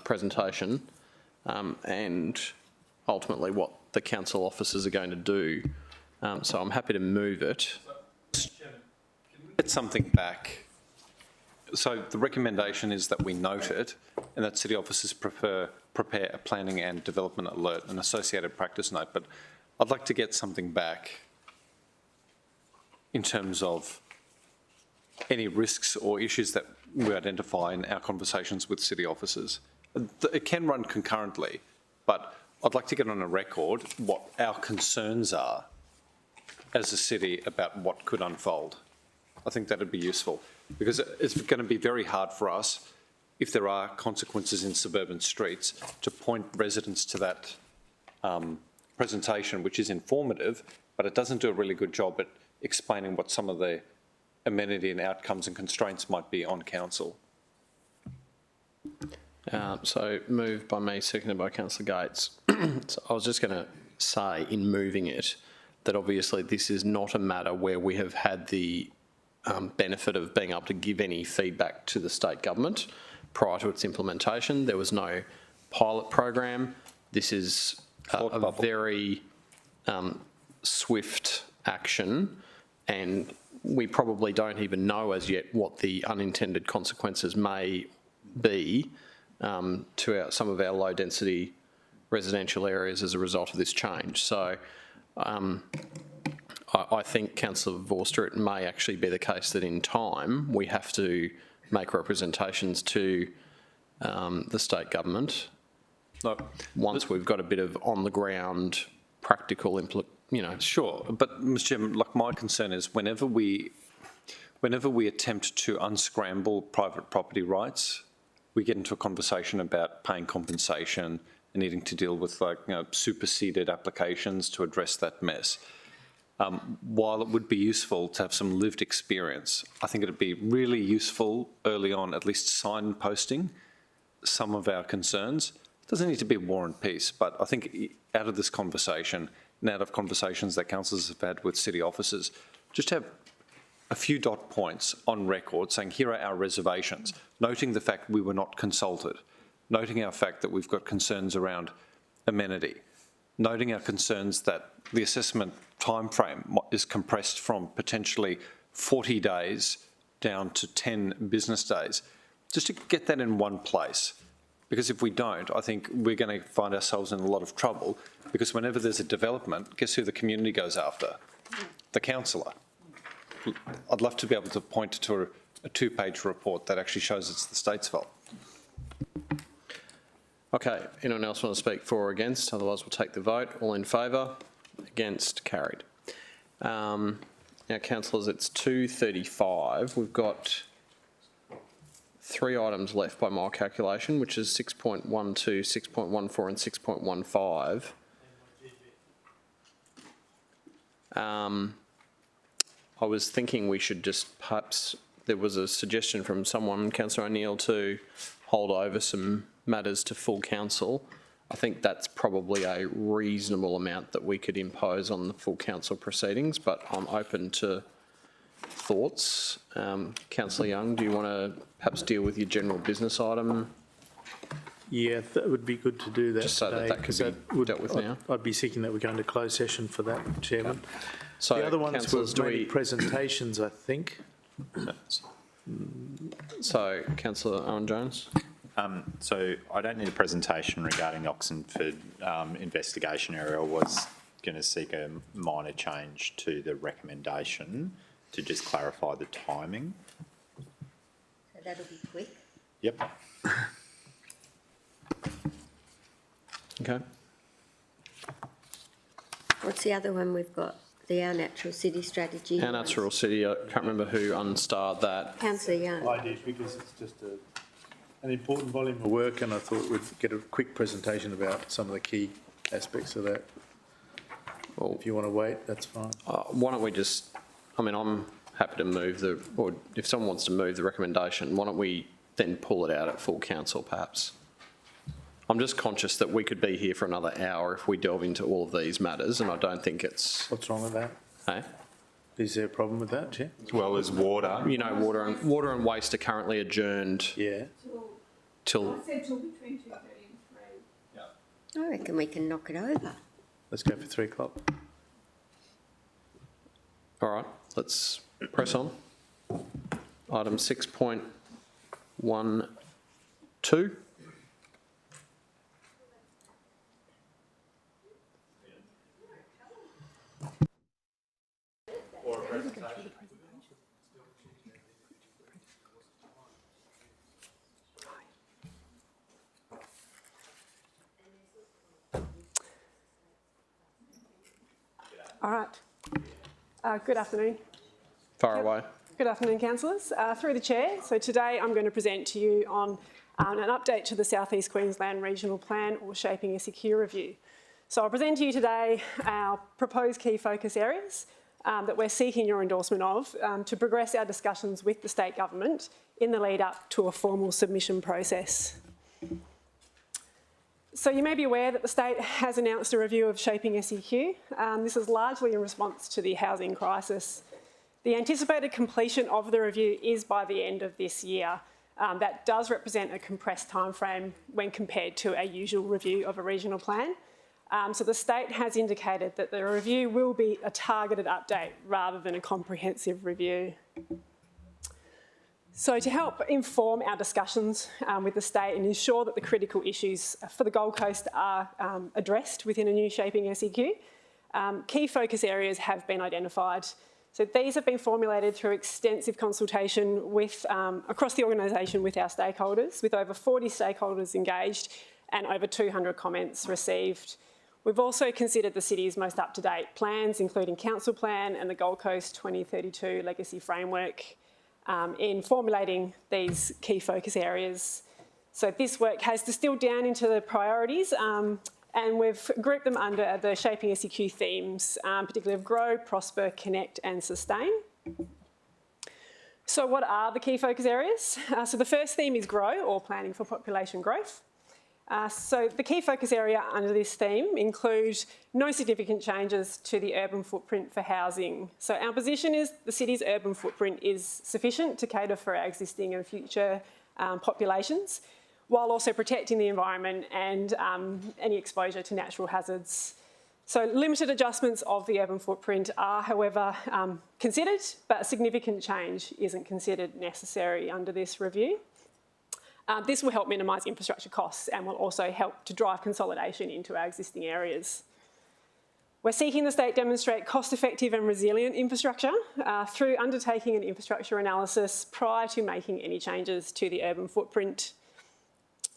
presentation and ultimately what the council officers are going to do. So I'm happy to move it. Can we get something back? So the recommendation is that we note it and that city officers prepare a planning and development alert and associated practice note, but I'd like to get something back in terms of any risks or issues that we identify in our conversations with city officers. It can run concurrently, but I'd like to get on a record what our concerns are as a city about what could unfold. I think that'd be useful because it's going to be very hard for us, if there are consequences in suburban streets, to point residents to that presentation, which is informative, but it doesn't do a really good job at explaining what some of the amenity and outcomes and constraints might be on council. So moved by me, seconded by councillor Gates. So I was just going to say in moving it that obviously this is not a matter where we have had the benefit of being able to give any feedback to the state government prior to its implementation. There was no pilot program. This is a very swift action, and we probably don't even know as yet what the unintended consequences may be to some of our low density residential areas as a result of this change. So I think, Councillor Vorster, it may actually be the case that in time we have to make representations to the state government. Once we've got a bit of on the ground practical Sure, but Mr. Chairman, like my concern is whenever we attempt to unscramble private property rights, we get into a conversation about paying compensation and needing to deal with superseded applications to address that mess. While it would be useful to have some lived experience, I think it'd be really useful early on, at least signposting some of our concerns. It doesn't need to be war and peace, but I think out of this conversation and out of conversations that councillors have had with city officers, just have a few dot points on record saying here are our reservations, noting the fact we were not consulted, noting our fact that we've got concerns around amenity, noting our concerns that the assessment timeframe is compressed from potentially 40 days down to 10 business days, just to get that in one place. Because if we don't, I think we're going to find ourselves in a lot of trouble, because whenever there's a development, guess who the community goes after? The councillor. I'd love to be able to point to a two-page report that actually shows it's the state's fault. Okay, anyone else want to speak for or against? Otherwise, we'll take the vote. All in favour? Against? Carried. Now, councillors, it's 2:35. We've got 3 items left by my calculation, which is 6.12, 6.14 and 6.15. I was thinking we should just perhaps, there was a suggestion from someone, Councillor O'Neill, to hold over some matters to full council. I think that's probably a reasonable amount that we could impose on the full council proceedings, but I'm open to thoughts. Councillor Young, do you want to perhaps deal with your general business item? Yeah, that would be good to do that Just so that today, that could 'cause be dealt with now. I'd be seeking that we go into closed session for that, Chairman. So, The other ones were councillors, do mainly we, presentations, I think. so Councillor Owen Jones? So I don't need a presentation regarding the Oxenford investigation area. I was going to seek a minor change to the recommendation to just clarify the timing. So that'll be quick. Yep. Okay. What's the other one we've got? Our Natural City Strategy. Our Natural City, I can't remember who unstarred that. Councillor Young. I did, because it's just an important volume of work, and I thought we'd get a quick presentation about some of the key aspects of that. Well, If you want to wait, that's fine. why don't we just, I mean, I'm happy to move the, or if someone wants to move the recommendation, why don't we then pull it out at full council perhaps? I'm just conscious that we could be here for another hour if we delve into all of these matters, and I don't think it's, What's wrong with that? hey? Is there a problem with that, Chair? As well as water. You know, water and waste are currently adjourned Yeah. till, said till between 2:30 and 3. I reckon we can knock it over. Let's go for 3 o'clock. all right, let's press on. Item 6.12. All right. Good afternoon. Far away. Good afternoon, councillors. Through the chair, so today I'm going to present to you on an update to the South East Queensland Regional Plan, or Shaping a Secure Review. So I'll present to you today our proposed key focus areas that we're seeking your endorsement of to progress our discussions with the state government in the lead up to a formal submission process. So you may be aware that the state has announced a review of Shaping SEQ. This is largely in response to the housing crisis. The anticipated completion of the review is by the end of this year. That does represent a compressed timeframe when compared to a usual review of a regional plan. So the state has indicated that the review will be a targeted update rather than a comprehensive review. So to help inform our discussions with the state and ensure that the critical issues for the Gold Coast are addressed within a new Shaping SEQ, key focus areas have been identified. So these have been formulated through extensive consultation with, across the organisation with our stakeholders, with over 40 stakeholders engaged and over 200 comments received. We've also considered the city's most up-to-date plans, including Council Plan and the Gold Coast 2032 Legacy Framework, in formulating these key focus areas. So this work has distilled down into the priorities, and we've grouped them under the Shaping SEQ themes, particularly of grow, prosper, connect and sustain. So what are the key focus areas? So the first theme is grow, or planning for population growth. So the key focus area under this theme include no significant changes to the urban footprint for housing. So our position is the city's urban footprint is sufficient to cater for our existing and future populations, while also protecting the environment and any exposure to natural hazards. So limited adjustments of the urban footprint are, however, considered, but a significant change isn't considered necessary under this review. This will help minimise infrastructure costs and will also help to drive consolidation into our existing areas. We're seeking the state demonstrate cost-effective and resilient infrastructure through undertaking an infrastructure analysis prior to making any changes to the urban footprint.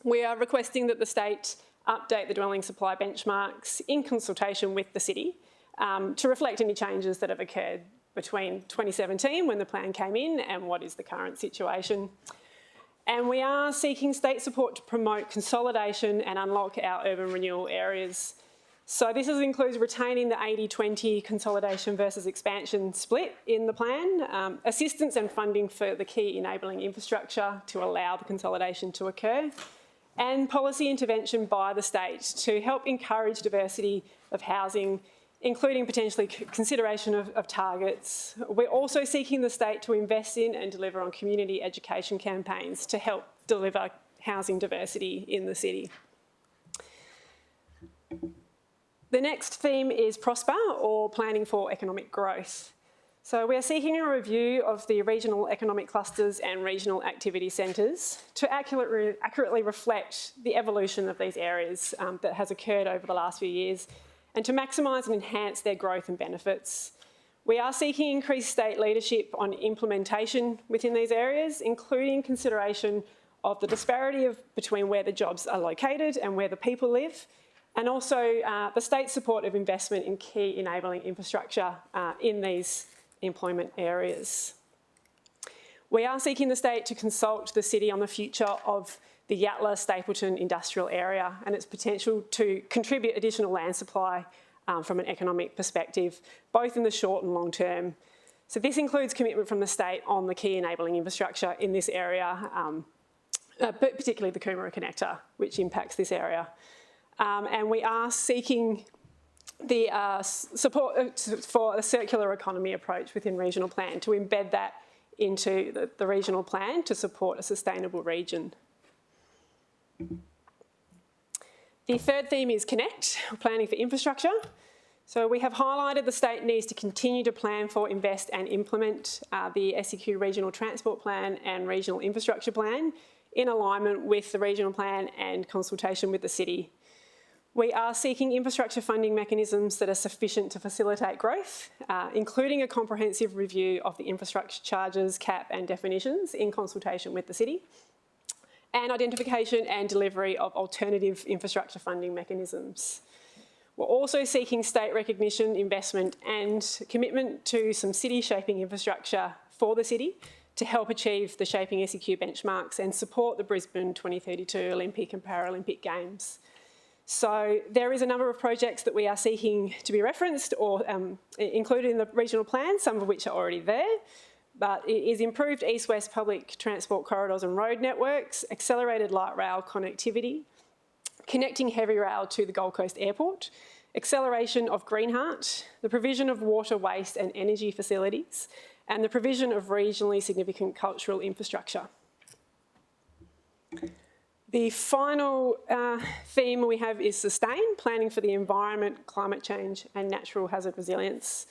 We are requesting that the state update the dwelling supply benchmarks in consultation with the city to reflect any changes that have occurred between 2017 when the plan came in and what is the current situation. And we are seeking state support to promote consolidation and unlock our urban renewal areas. So this includes retaining the 80-20 consolidation versus expansion split in the plan, assistance and funding for the key enabling infrastructure to allow the consolidation to occur, and policy intervention by the state to help encourage diversity of housing, including potentially consideration of targets. We're also seeking the state to invest in and deliver on community education campaigns to help deliver housing diversity in the city. The next theme is PROSPER, or Planning for Economic Growth. So we are seeking a review of the regional economic clusters and regional activity centres to accurately reflect the evolution of these areas that has occurred over the last few years and to maximise and enhance their growth and benefits. We are seeking increased state leadership on implementation within these areas, including consideration of the disparity between where the jobs are located and where the people live, and also the state support of investment in key enabling infrastructure in these employment areas. We are seeking the state to consult the city on the future of the Yatala-Stapleton industrial area and its potential to contribute additional land supply from an economic perspective, both in the short and long term. So this includes commitment from the state on the key enabling infrastructure in this area, but particularly the Coomera Connector, which impacts this area. And we are seeking the support for a circular economy approach within regional plan to embed that into the regional plan to support a sustainable region. The third theme is Connect, planning for infrastructure. So we have highlighted the state needs to continue to plan for, invest and implement the SEQ Regional Transport Plan and Regional Infrastructure Plan in alignment with the regional plan and consultation with the city. We are seeking infrastructure funding mechanisms that are sufficient to facilitate growth, including a comprehensive review of the infrastructure charges, cap and definitions in consultation with the city, and identification and delivery of alternative infrastructure funding mechanisms. We're also seeking state recognition, investment and commitment to some city shaping infrastructure for the city to help achieve the shaping SEQ benchmarks and support the Brisbane 2032 Olympic and Paralympic Games. So there is a number of projects that we are seeking to be referenced or included in the regional plan, some of which are already there, but it is improved east-west public transport corridors and road networks, accelerated light rail connectivity, connecting heavy rail to the Gold Coast Airport, acceleration of Greenheart, the provision of water, waste and energy facilities, and the provision of regionally significant cultural infrastructure. The final theme we have is Sustain, planning for the environment, climate change and natural hazard resilience.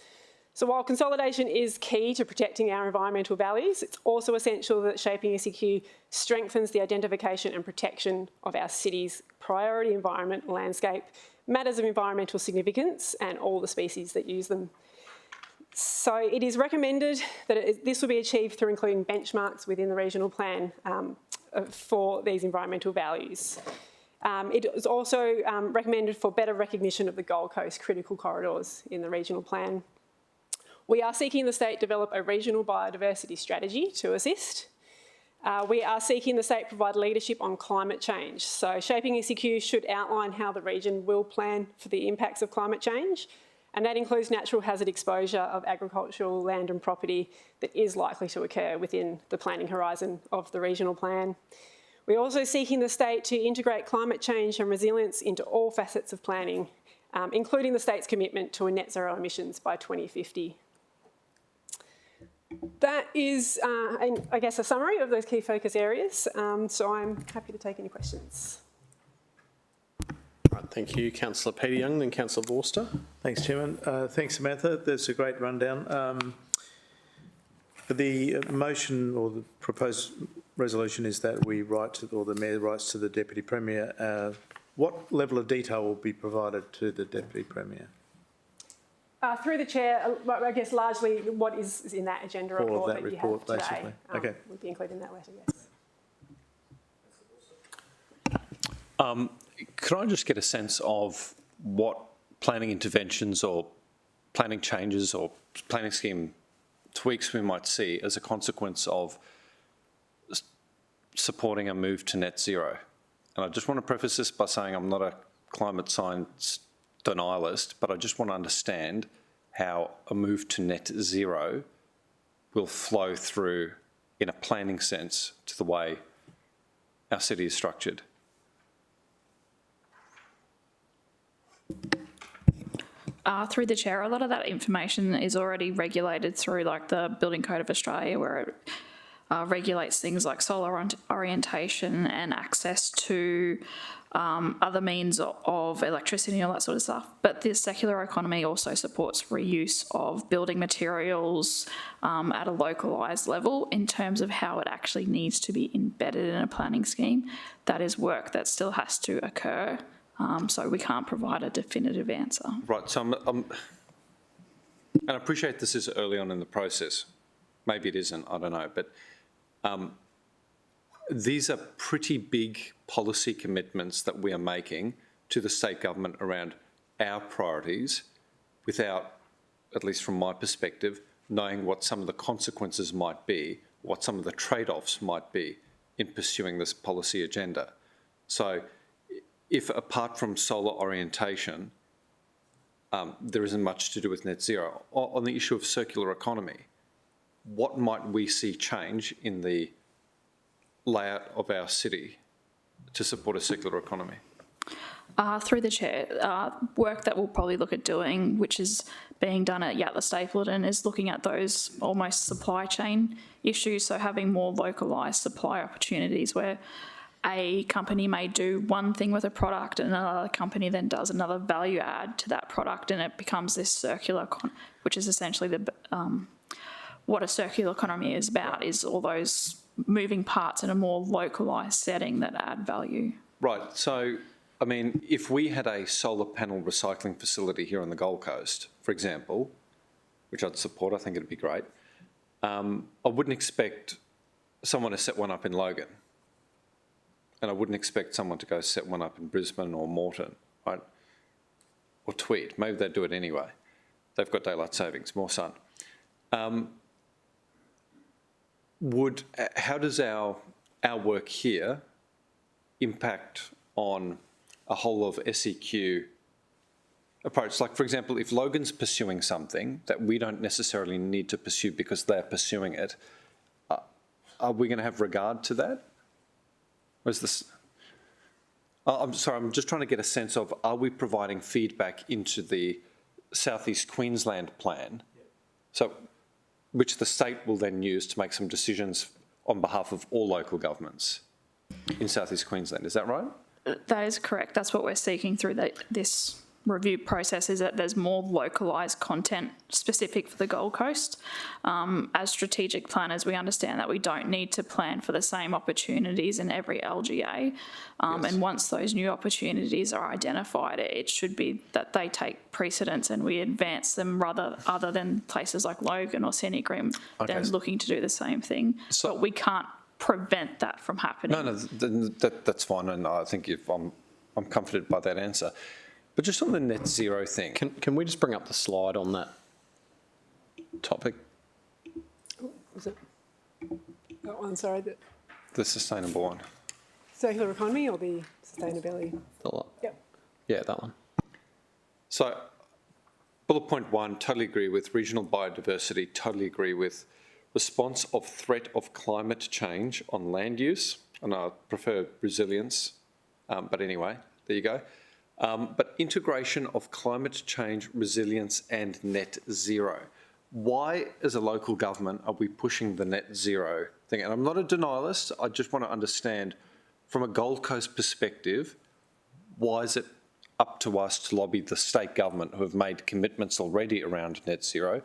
So while consolidation is key to protecting our environmental values, it's also essential that Shaping SEQ strengthens the identification and protection of our city's priority environment landscape, matters of environmental significance and all the species that use them. So it is recommended that this will be achieved through including benchmarks within the regional plan for these environmental values. It is also recommended for better recognition of the Gold Coast critical corridors in the regional plan. We are seeking the state develop a regional biodiversity strategy to assist. We are seeking the state provide leadership on climate change. So Shaping SEQ should outline how the region will plan for the impacts of climate change, and that includes natural hazard exposure of agricultural land and property that is likely to occur within the planning horizon of the regional plan. We're also seeking the state to integrate climate change and resilience into all facets of planning, including the state's commitment to a net zero emissions by 2050. That is, I guess, a summary of those key focus areas. So I'm happy to take any questions. Right, Thank you, Councillor Peter Young, then Councillor Vorster. Thanks, Chairman. Thanks, Samantha. That's a great rundown. The motion or the proposed resolution is that we write to, or the Mayor writes to the Deputy Premier. What level of detail will be provided to the Deputy Premier? Through the chair, I guess largely what is in that agenda All of report that that you report, have today basically. Okay. would be included in that letter, yes. Could I just get a sense of what planning interventions or planning changes or planning scheme tweaks we might see as a consequence of supporting a move to net zero? And I just want to preface this by saying I'm not a climate science denialist, but I just want to understand how a move to net zero will flow through in a planning sense to the way our city is structured. Through the chair, a lot of that information is already regulated through like the Building Code of Australia, where it regulates things like solar orientation and access to other means of electricity and all that sort of stuff. But the circular economy also supports reuse of building materials at a localised level. In terms of how it actually needs to be embedded in a planning scheme, that is work that still has to occur. So we can't provide a definitive answer. Right, so and I appreciate this is early on in the process. Maybe it isn't, I don't know, but these are pretty big policy commitments that we are making to the state government around our priorities without, at least from my perspective, knowing what some of the consequences might be, what some of the trade-offs might be in pursuing this policy agenda. So if apart from solar orientation, there isn't much to do with net zero, on the issue of circular economy, what might we see change in the layout of our city to support a circular economy? Through the chair, work that we'll probably look at doing, which is being done at Yatala Stapleton, is looking at those almost supply chain issues, so having more localised supply opportunities where a company may do one thing with a product and another company then does another value add to that product, and it becomes this circular, which is essentially the what a circular economy is about, is all those moving parts in a more localised setting that add value. Right, so, I mean, if we had a solar panel recycling facility here on the Gold Coast, for example, which I'd support, I think it'd be great, I wouldn't expect someone to set one up in Logan. And I wouldn't expect someone to go set one up in Brisbane or Moreton, right? Or Tweed. Maybe they'd do it anyway. They've got daylight savings, more sun. How does our work here impact on a whole of SEQ approach? Like, for example, if Logan's pursuing something that we don't necessarily need to pursue because they're pursuing it, are we going to have regard to that? Where's this? I'm sorry, I'm just trying to get a sense of, are we providing feedback into the South East Queensland plan? So, which the state will then use to make some decisions on behalf of all local governments in South East Queensland, is that right? That is correct. That's what we're seeking through this review process, is that there's more localised content specific for the Gold Coast. As strategic planners, we understand that we don't need to plan for the same opportunities in every LGA. And once those new opportunities are identified, it should be that they take precedence and we advance them other than places like Logan or Scenic Rim, then looking to do the same thing. But we can't prevent that from happening. No, that's fine, and I think I'm comforted by that answer. But just on the net zero thing. Can we just bring up the slide on that topic? Was it that one, sorry? The sustainable one. Circular economy or the sustainability? Yep. Yeah, that one. So, bullet point 1, totally agree with regional biodiversity, totally agree with response of threat of climate change on land use, and I prefer resilience, but anyway, there you go. But integration of climate change, resilience and net zero. Why, as a local government, are we pushing the net zero thing? And I'm not a denialist, I just want to understand from a Gold Coast perspective, why is it up to us to lobby the state government who have made commitments already around net zero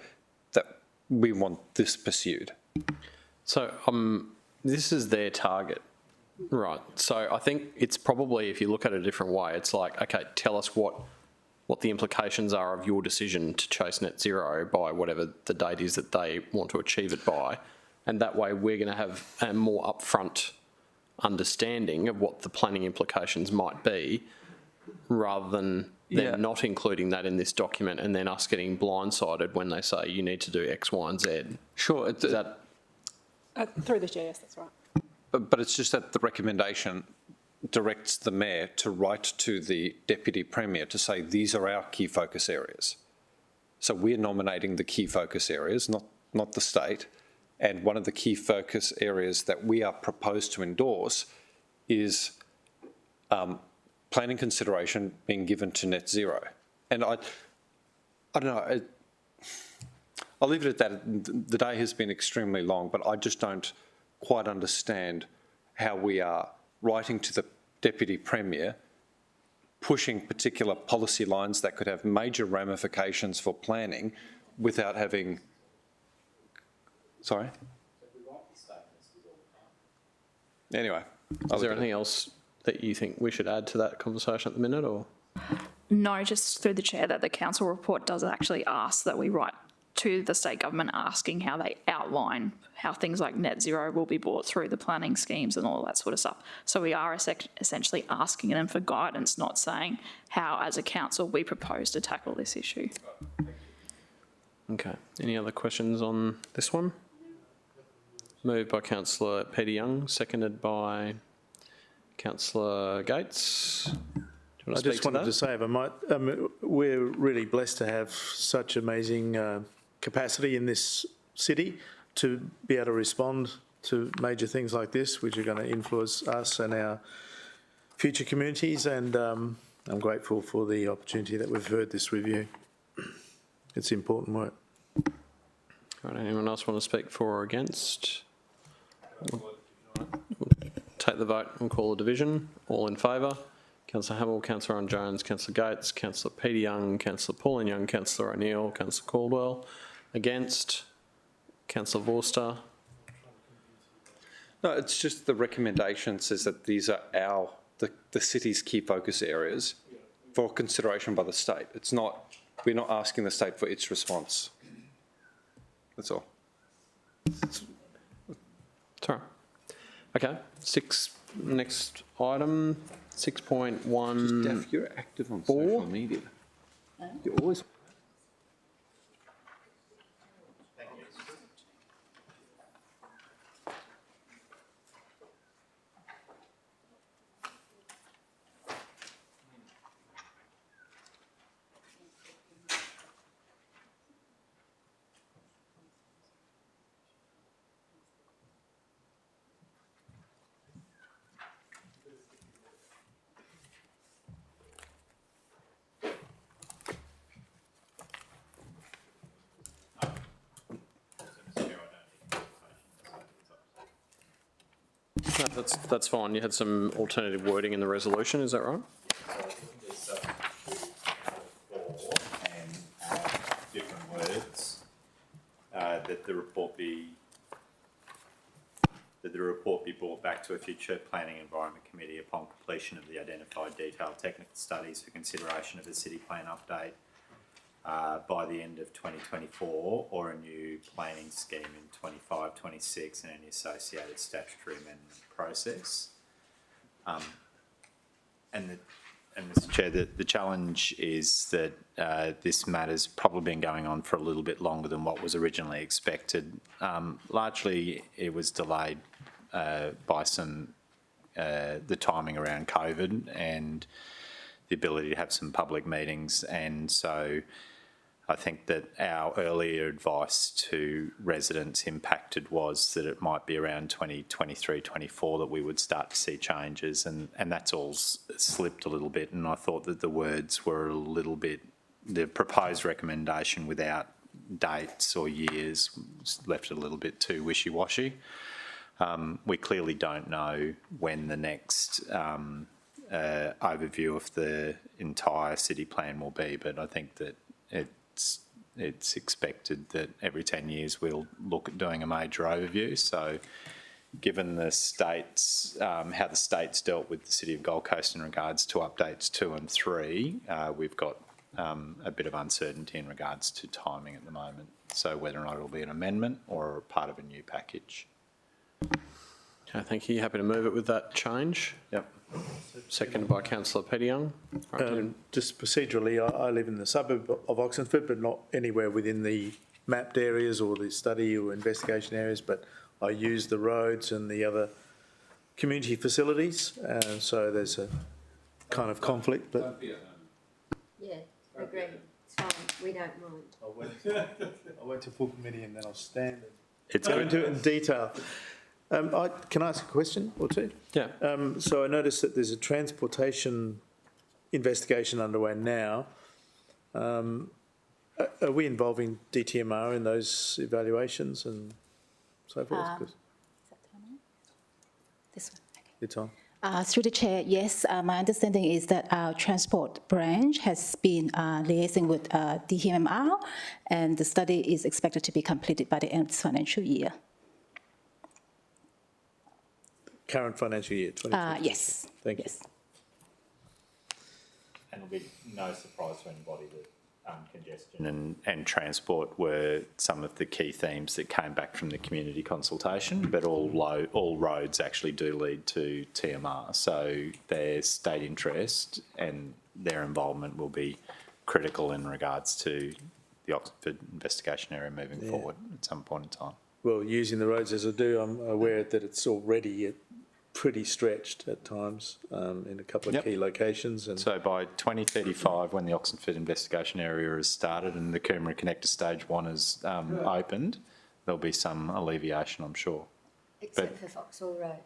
that we want this pursued. So this is their target, right? So I think it's probably, if you look at it a different way, it's like, okay, tell us what the implications are of your decision to chase net zero by whatever the date is that they want to achieve it by. And that way we're going to have a more upfront understanding of what the planning implications might be, rather than them not including that in this document and then us getting blindsided when they say you need to do X, Y and Z. Sure. Is that... Through the chair, yes, that's right. But it's just that the recommendation directs the mayor to write to the deputy premier to say these are our key focus areas. So we're nominating the key focus areas, not the state. And one of the key focus areas that we are proposed to endorse is planning consideration being given to net zero. And I don't know, I'll leave it at that. The day has been extremely long, but I just don't quite understand how we are writing to the Deputy Premier, pushing particular policy lines that could have major ramifications for planning without having... Sorry? Anyway. Is there anything else that you think we should add to that conversation at the minute, or...? No, just through the chair, that the council report does actually ask that we write to the state government asking how they outline how things like net zero will be brought through the planning schemes and all that sort of stuff. So we are essentially asking them for guidance, not saying how, as a council, we propose to tackle this issue. Okay. Any other questions on this one? Moved by Councillor Peter Young, seconded by Councillor Gates. I just wanted to say, if I might, we're really blessed to have such amazing capacity in this city to be able to respond to major things like this, which are going to influence us and our future communities. And I'm grateful for the opportunity that we've heard this review. It's important work. Right, anyone else want to speak for or against? We'll take the vote and call a division. All in favour? Councillor Hamill, Councillor Owen Jones, Councillor Gates, Councillor Peter Young, Councillor Pauline Young, Councillor O'Neill, Councillor Caldwell. Against? Councillor Vorster. No, it's just the recommendation says that these are the city's key focus areas for consideration by the state. It's not, we're not asking the state for its response. That's all. Sorry. Okay, next item, 6.1. Daff, you're active on social media. You're always... No, that's fine. You had some alternative wording in the resolution, is that right? And different words, that the report be brought back to a future Planning Environment Committee upon completion of the identified detailed technical studies for consideration of a city plan update by the end of 2024, or a new planning scheme in 25-26 and any associated statutory amendment process. And Mr Chair, the challenge is that this matter's probably been going on for a little bit longer than what was originally expected. Largely, it was delayed by the timing around COVID and the ability to have some public meetings, and so I think that our earlier advice to residents impacted was that it might be around 2023-24 that we would start to see changes, and that's all slipped a little bit, and I thought that the words were a little bit, the proposed recommendation without dates or years left it a little bit too wishy-washy. We clearly don't know when the next overview of the entire city plan will be, but I think that it's expected that every 10 years we'll look at doing a major overview. So given the states, how the states dealt with the City of Gold Coast in regards to updates 2 and 3, we've got a bit of uncertainty in regards to timing at the moment. So whether or not it'll be an amendment or part of a new package. Okay, thank you. Happy to move it with that change? Yep. Seconded by councillor Peter Young. Just procedurally, I live in the suburb of Oxenford, but not anywhere within the mapped areas or the study or investigation areas, but I use the roads and the other community facilities, and so there's a kind of conflict, but... Yeah, agree. It's fine. We don't mind. I went to full committee and then I'll stand It's and go good. into it in detail. Can I ask a question or two? Yeah. So I noticed that there's a transportation investigation underway now. Are we involving DTMR in those evaluations and so forth? 'Cause This one. your time. Through the chair, yes, my understanding is that our transport branch has been liaising with DTMR, and the study is expected to be completed by the end of this financial year. Current financial year, 2020. Yes. Thank you. Yes. And it'll be no surprise to anybody that congestion and transport were some of the key themes that came back from the community consultation, but all roads actually do lead to TMR. So their state interest and their involvement will be critical in regards to the Oxford investigation area moving forward at some point in time. Well, using the roads as I do, I'm aware that it's already pretty stretched at times in a couple of key locations. And so by 2035, when the Oxenford investigation area has started and the Coomera Connector Stage 1 is opened, there'll be some alleviation, I'm sure. Except for Foxhall Road.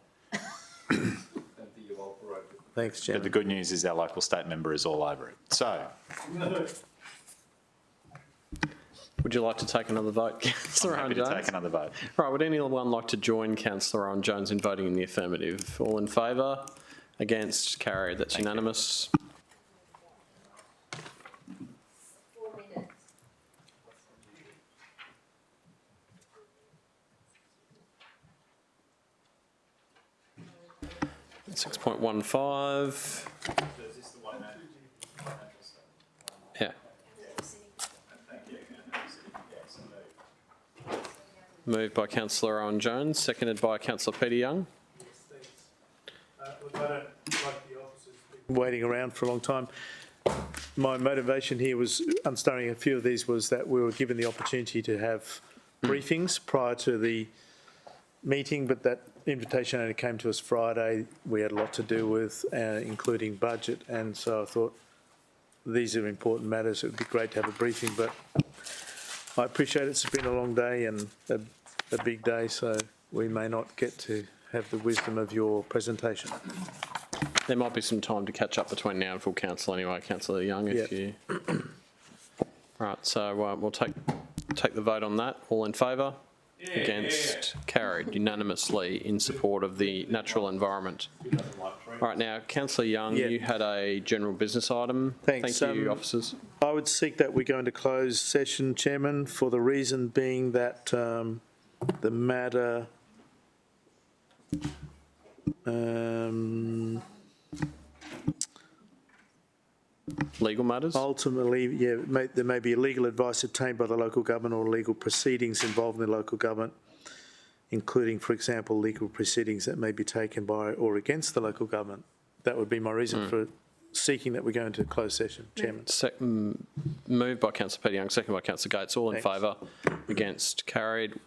Thanks, Chairman. But the good news is our local state member is all over it. So, Would you like to take another vote, Councillor I'm Owen happy to Jones? take another vote. Right, would anyone like to join Councillor Owen Jones in voting in the affirmative? All in favour? Against? Carried. That's unanimous. Six 6.15. Yeah. Moved by councillor Owen Jones, seconded by councillor Peter Young. Look, I don't like the officers waiting around for a long time. My motivation here was, starting a few of these, was that we were given the opportunity to have briefings prior to the meeting, but that invitation only came to us Friday. We had a lot to do with, including budget, and so I thought these are important matters. It would be great to have a briefing, but I appreciate it's been a long day and a big day, so we may not get to have the wisdom of your presentation. There might be some time to catch up between now and full council anyway, councillor Young, if you... Right, so we'll take the vote on that. All in favour? Against? Carried unanimously in support of the natural environment. Right, now, councillor Young, you had a general business item. Thanks. Thank you, officers. I would seek that we go into closed session, Chairman, for the reason being that the matter legal matters? Ultimately, there may be legal advice obtained by the local government or legal proceedings involving the local government, including, for example, legal proceedings that may be taken by or against the local government. That would be my reason for seeking that we go into closed session, Chairman. Moved by councillor Peter Young, seconded by councillor Gates. All in favour? Against? Carried.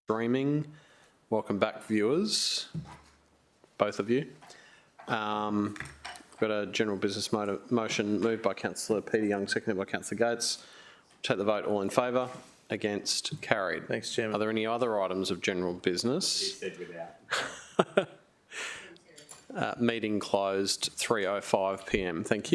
Streaming. Welcome back, viewers, both of you. Got a general business motion moved by Councillor Peter Young, seconded by Councillor Gates. Take the vote. All in favour? Against? Carried. Thanks, Chairman. Are there any other items of general business? He said without. Meeting closed 3:05 p.m. Thank you.